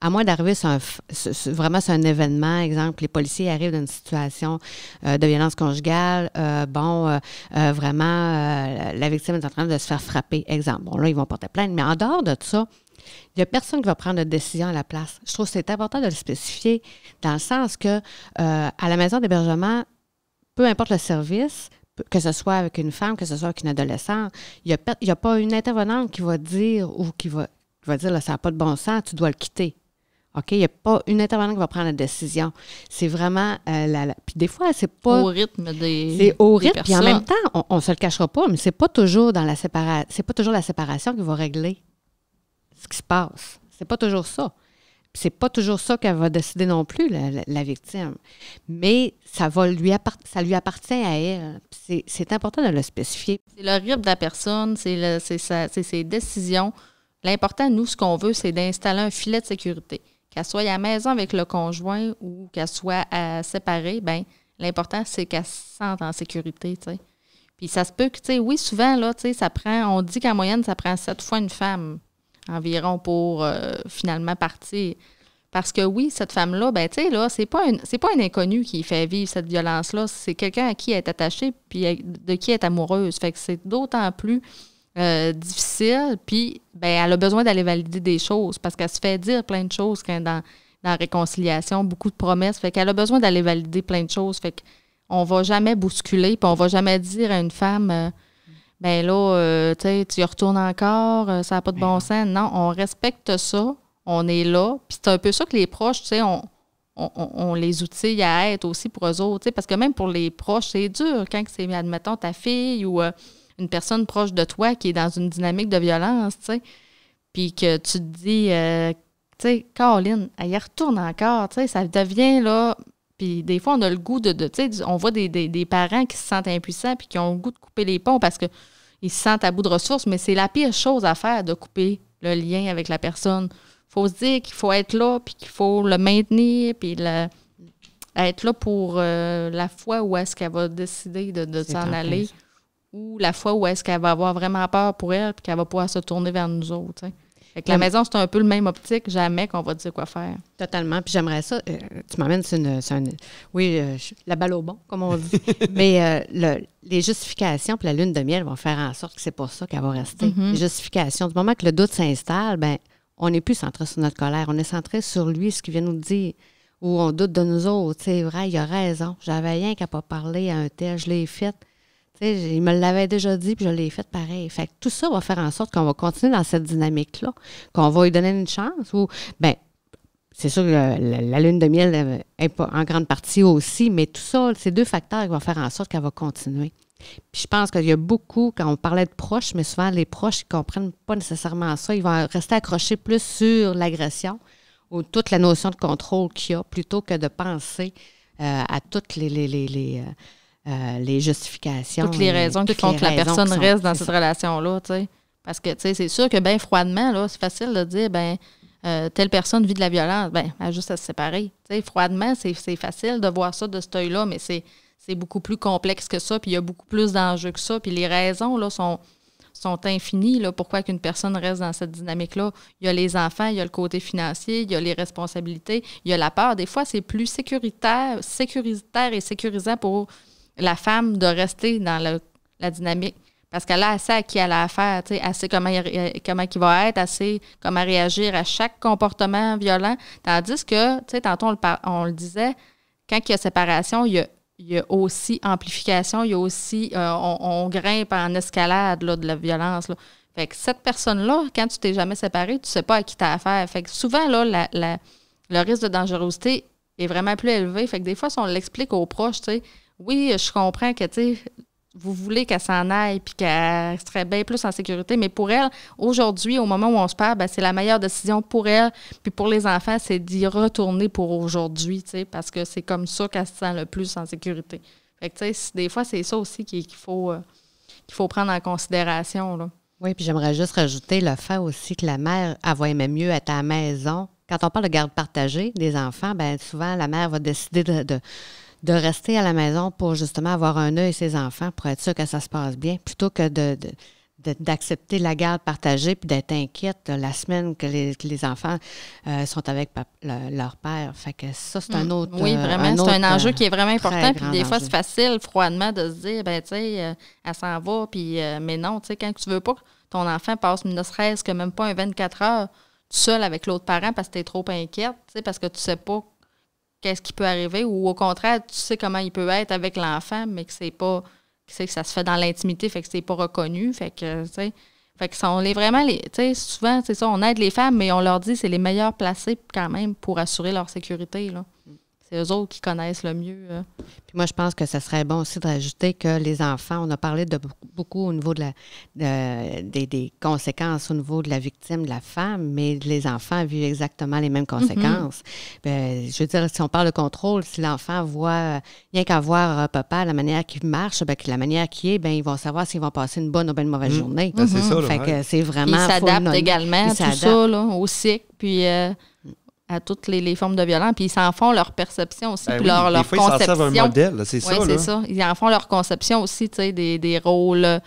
À moins d'arriver sur un événement, exemple, les policiers arrivent dans une situation de violence conjugale, la victime est en train de se faire frapper, exemple. Bon, là, ils vont porter plainte, mais en dehors de ça, il n'y a personne qui va prendre de décision à la place. Je trouve que c'est important de le spécifier dans le sens que à la maison d'hébergement, peu importe le service, que ce soit avec une femme, que ce soit avec une adolescente, il n'y a pas une intervenante qui va dire ou qui va dire là, ça n'a pas de bon sens, tu dois le quitter. OK? Il n'y a pas une intervenante qui va prendre la décision. C'est vraiment puis des fois, c'est pas... Au rythme des C'est au rythme, puis en personnes. même temps, on ne se le cachera pas, mais c'est pas toujours c'est pas toujours la séparation qui va régler ce qui se passe. C'est pas toujours ça. Puis c'est pas toujours ça qu'elle va décider non plus, la victime. Mais ça lui appartient à elle. C'est important de le spécifier. C'est le rythme de la personne, c'est ses décisions. L'important, nous, ce qu'on veut, c'est d'installer un filet de sécurité. Qu'elle soit à la maison avec le conjoint ou qu'elle soit séparée, bien, l'important, c'est qu'elle se sente en sécurité, tu sais. Puis ça se peut que, tu sais, oui, souvent, là, tu sais, on dit qu'en moyenne, ça prend 7 fois une femme environ pour finalement partir. Parce que oui, cette femme-là, ben tu sais, là, c'est pas un inconnu qui fait vivre cette violence-là. C'est quelqu'un à qui elle est attachée puis de qui elle est amoureuse. Fait que c'est d'autant plus difficile, puis ben elle a besoin d'aller valider des choses parce qu'elle se fait dire plein de choses quand dans la réconciliation, beaucoup de promesses, fait qu'elle a besoin d'aller valider plein de choses, fait qu'on va jamais bousculer, puis on va jamais dire à une femme ben là, tu sais, tu y retournes encore, ça n'a pas de bon sens. Non, on respecte ça, on est là, puis c'est un peu ça que les proches, tu sais, on les outille à être aussi pour eux autres, tu sais, parce que même pour les proches, c'est dur quand c'est, admettons, ta fille ou une personne proche de toi qui est dans une dynamique de violence, tu sais, puis que tu te dis, tu sais, Caroline, elle y retourne encore, tu sais, ça devient, là, puis des fois, on a le goût tu sais, on voit des parents qui se sentent impuissants puis qui ont le goût de couper les ponts parce qu'ils se sentent à bout de ressources, mais c'est la pire chose à faire de couper le lien avec la personne. Il faut se dire qu'il faut être là puis qu'il faut le maintenir puis être là pour la fois où est-ce qu'elle va décider de s'en aller. Ou la fois où est-ce qu'elle va avoir vraiment peur pour elle puis qu'elle va pouvoir se tourner vers nous autres. T'sais. Fait que la maison, c'est un peu le même optique, jamais qu'on va dire quoi faire. Totalement. Puis j'aimerais ça, tu m'amènes sur la balle au bon, comme on dit. Mais les justifications puis la lune de miel vont faire en sorte que c'est pour ça qu'elle va rester. Mm-hmm. Les justifications, du moment que le doute s'installe, ben on n'est plus centré sur notre colère. On est centré sur lui, ce qu'il vient nous dire, ou on doute de nous autres. C'est vrai, il a raison. J'avais rien qu'à pas parler à un tel, je l'ai fait. Il me l'avait déjà dit, puis je l'ai fait pareil. Fait que tout ça va faire en sorte qu'on va continuer dans cette dynamique-là, qu'on va lui donner une chance. Ou, bien, c'est sûr que la lune de miel est pas en grande partie aussi, mais tout ça, c'est 2 facteurs qui vont faire en sorte qu'elle va continuer. Puis je pense qu'il y a beaucoup, quand on parlait de proches, mais souvent les proches ne comprennent pas nécessairement ça. Ils vont rester accrochés plus sur l'agression ou toute la notion de contrôle qu'il y a, plutôt que de penser à toutes les justifications. Toutes les raisons qui font que la personne reste dans cette relation-là, tu sais. Parce que, tu sais, c'est sûr que bien froidement, là, c'est facile de dire, telle personne vit de la violence, elle a juste à se séparer. Tu sais, froidement, c'est facile de voir ça de cet œil-là, mais c'est beaucoup plus complexe que ça, puis il y a beaucoup plus d'enjeux que ça, puis les raisons, là, sont infinies, là, pourquoi qu'une personne reste dans cette dynamique-là. Il y a les enfants, il y a le côté financier, il y a les responsabilités, il y a la peur. Des fois, c'est plus sécuritaire et sécurisant pour la femme de rester dans la dynamique. Parce qu'elle a assez à qui elle a affaire, tu sais, assez comment il va être, assez comment réagir à chaque comportement violent. Tandis que, tu sais, tantôt on le disait, quand il y a séparation, il y a aussi amplification, il y a aussi, on grimpe en escalade là, de la violence. Là. Fait que cette personne-là, quand tu t'es jamais séparé, tu sais pas à qui tu as affaire. Fait que souvent, là, le risque de dangerosité est vraiment plus élevé. Fait que des fois, si on l'explique aux proches, tu sais, oui, je comprends que, tu sais, vous voulez qu'elle s'en aille puis qu'elle serait bien plus en sécurité, mais pour elle, aujourd'hui, au moment où on se parle, c'est la meilleure décision pour elle. Puis pour les enfants, c'est d'y retourner pour aujourd'hui, tu sais, parce que c'est comme ça qu'elle se sent le plus en sécurité. Fait que, tu sais, des fois, c'est ça aussi qu'il faut prendre en considération, là. Oui, puis j'aimerais juste rajouter le fait aussi que la mère, elle va aimer mieux être à la maison. Quand on parle de garde partagée des enfants, bien souvent, la mère va décider de rester à la maison pour justement avoir un œil sur ses enfants, pour être sûr que ça se passe bien, plutôt que d'accepter la garde partagée puis d'être inquiète la semaine que les enfants sont avec leur père. Fait que ça, c'est un autre... Oui, vraiment, c'est un enjeu qui est vraiment important. Puis des fois, enjeu. C'est facile, froidement, de se dire, tu sais, elle s'en va, puis mais non, tu sais, quand tu veux pas que ton enfant passe ne serait-ce que même pas un 24 heures tout seul avec l'autre parent parce que tu es trop inquiète, tu sais, parce que tu sais pas qu'est-ce qui peut arriver, ou au contraire, tu sais comment il peut être avec l'enfant, mais que c'est pas, que ça se fait dans l'intimité, fait que c'est pas reconnu, fait que, tu sais, fait que on est vraiment, tu sais, souvent, c'est ça, on aide les femmes, mais on leur dit c'est les meilleurs placés quand même pour assurer leur sécurité, là. C'est eux autres qui connaissent le mieux. Puis moi, je pense que ce serait bon aussi de rajouter que les enfants, on a parlé de beaucoup au niveau des conséquences au niveau de la victime, de la femme, mais les enfants vivent exactement les mêmes conséquences. Bien, je veux dire, si on parle de contrôle, si l'enfant voit, rien qu'à voir papa, la manière qu'il marche, bien, la manière qu'il est, bien, ils vont savoir s'ils vont passer une bonne ou une mauvaise journée. Ben, c'est ça, là, fait que c'est vraiment... Ils s'adaptent également à tout ça, là, au cycle, puis... à toutes les formes de violence, puis ils s'en font leur perception aussi, puis leur des fois, conception. ils s'en servent un modèle, c'est ça. Oui, c'est ça. Ils en font leur conception aussi, tu sais, des rôles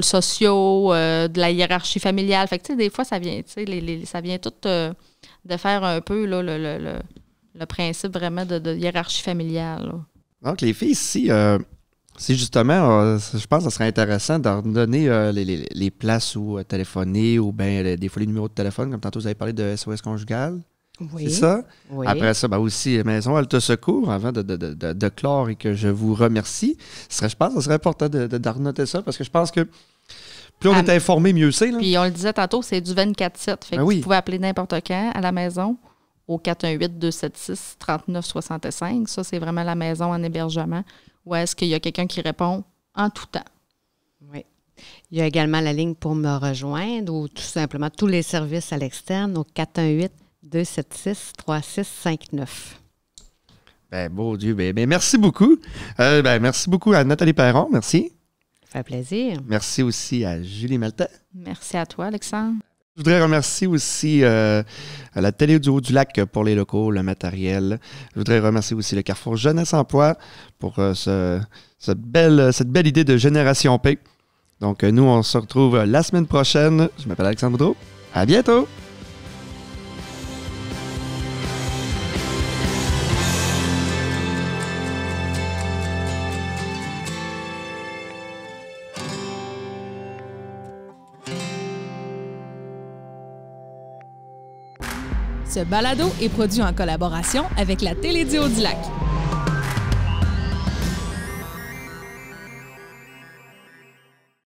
sociaux, de la hiérarchie familiale. Fait que, tu sais, des fois, ça vient, tu sais, ça vient tout de faire un peu là, le principe vraiment de hiérarchie familiale, là. Donc, les filles ici, c'est justement, je pense que ce serait intéressant de leur donner les places où téléphoner ou bien des fois les numéros de téléphone, comme tantôt vous avez parlé de SOS conjugal. Oui. C'est ça? Oui. Après ça, ben aussi, Maison Alta Secours, avant de clore et que je vous remercie. Je pense que ce serait important de renoter ça parce que je pense que plus on est informé, mieux c'est. Là. Puis on le disait tantôt, c'est du 24/7. Fait que oui. vous pouvez appeler n'importe quand à la maison au 418-276-3965. Ça, c'est vraiment la maison en hébergement. Ou est-ce qu'il y a quelqu'un qui répond en tout temps? Oui. Il y a également la ligne pour me rejoindre ou tout simplement tous les services à l'externe au 418-276-3659. Ben, beau Dieu. Ben, merci beaucoup. Merci beaucoup à Nathalie Perron. Merci. Ça fait plaisir. Merci aussi à Julie Maltais. Merci à toi, Alexandre. Je voudrais remercier aussi la Télé du Haut-du-Lac pour les locaux, le matériel. Je voudrais remercier aussi le Carrefour Jeunesse Emploi pour cette belle idée de Génération P. Donc, nous, on se retrouve la semaine prochaine. Je m'appelle Alexandre Boudreau. À bientôt! Ce balado est produit en collaboration avec la Télédio du Lac.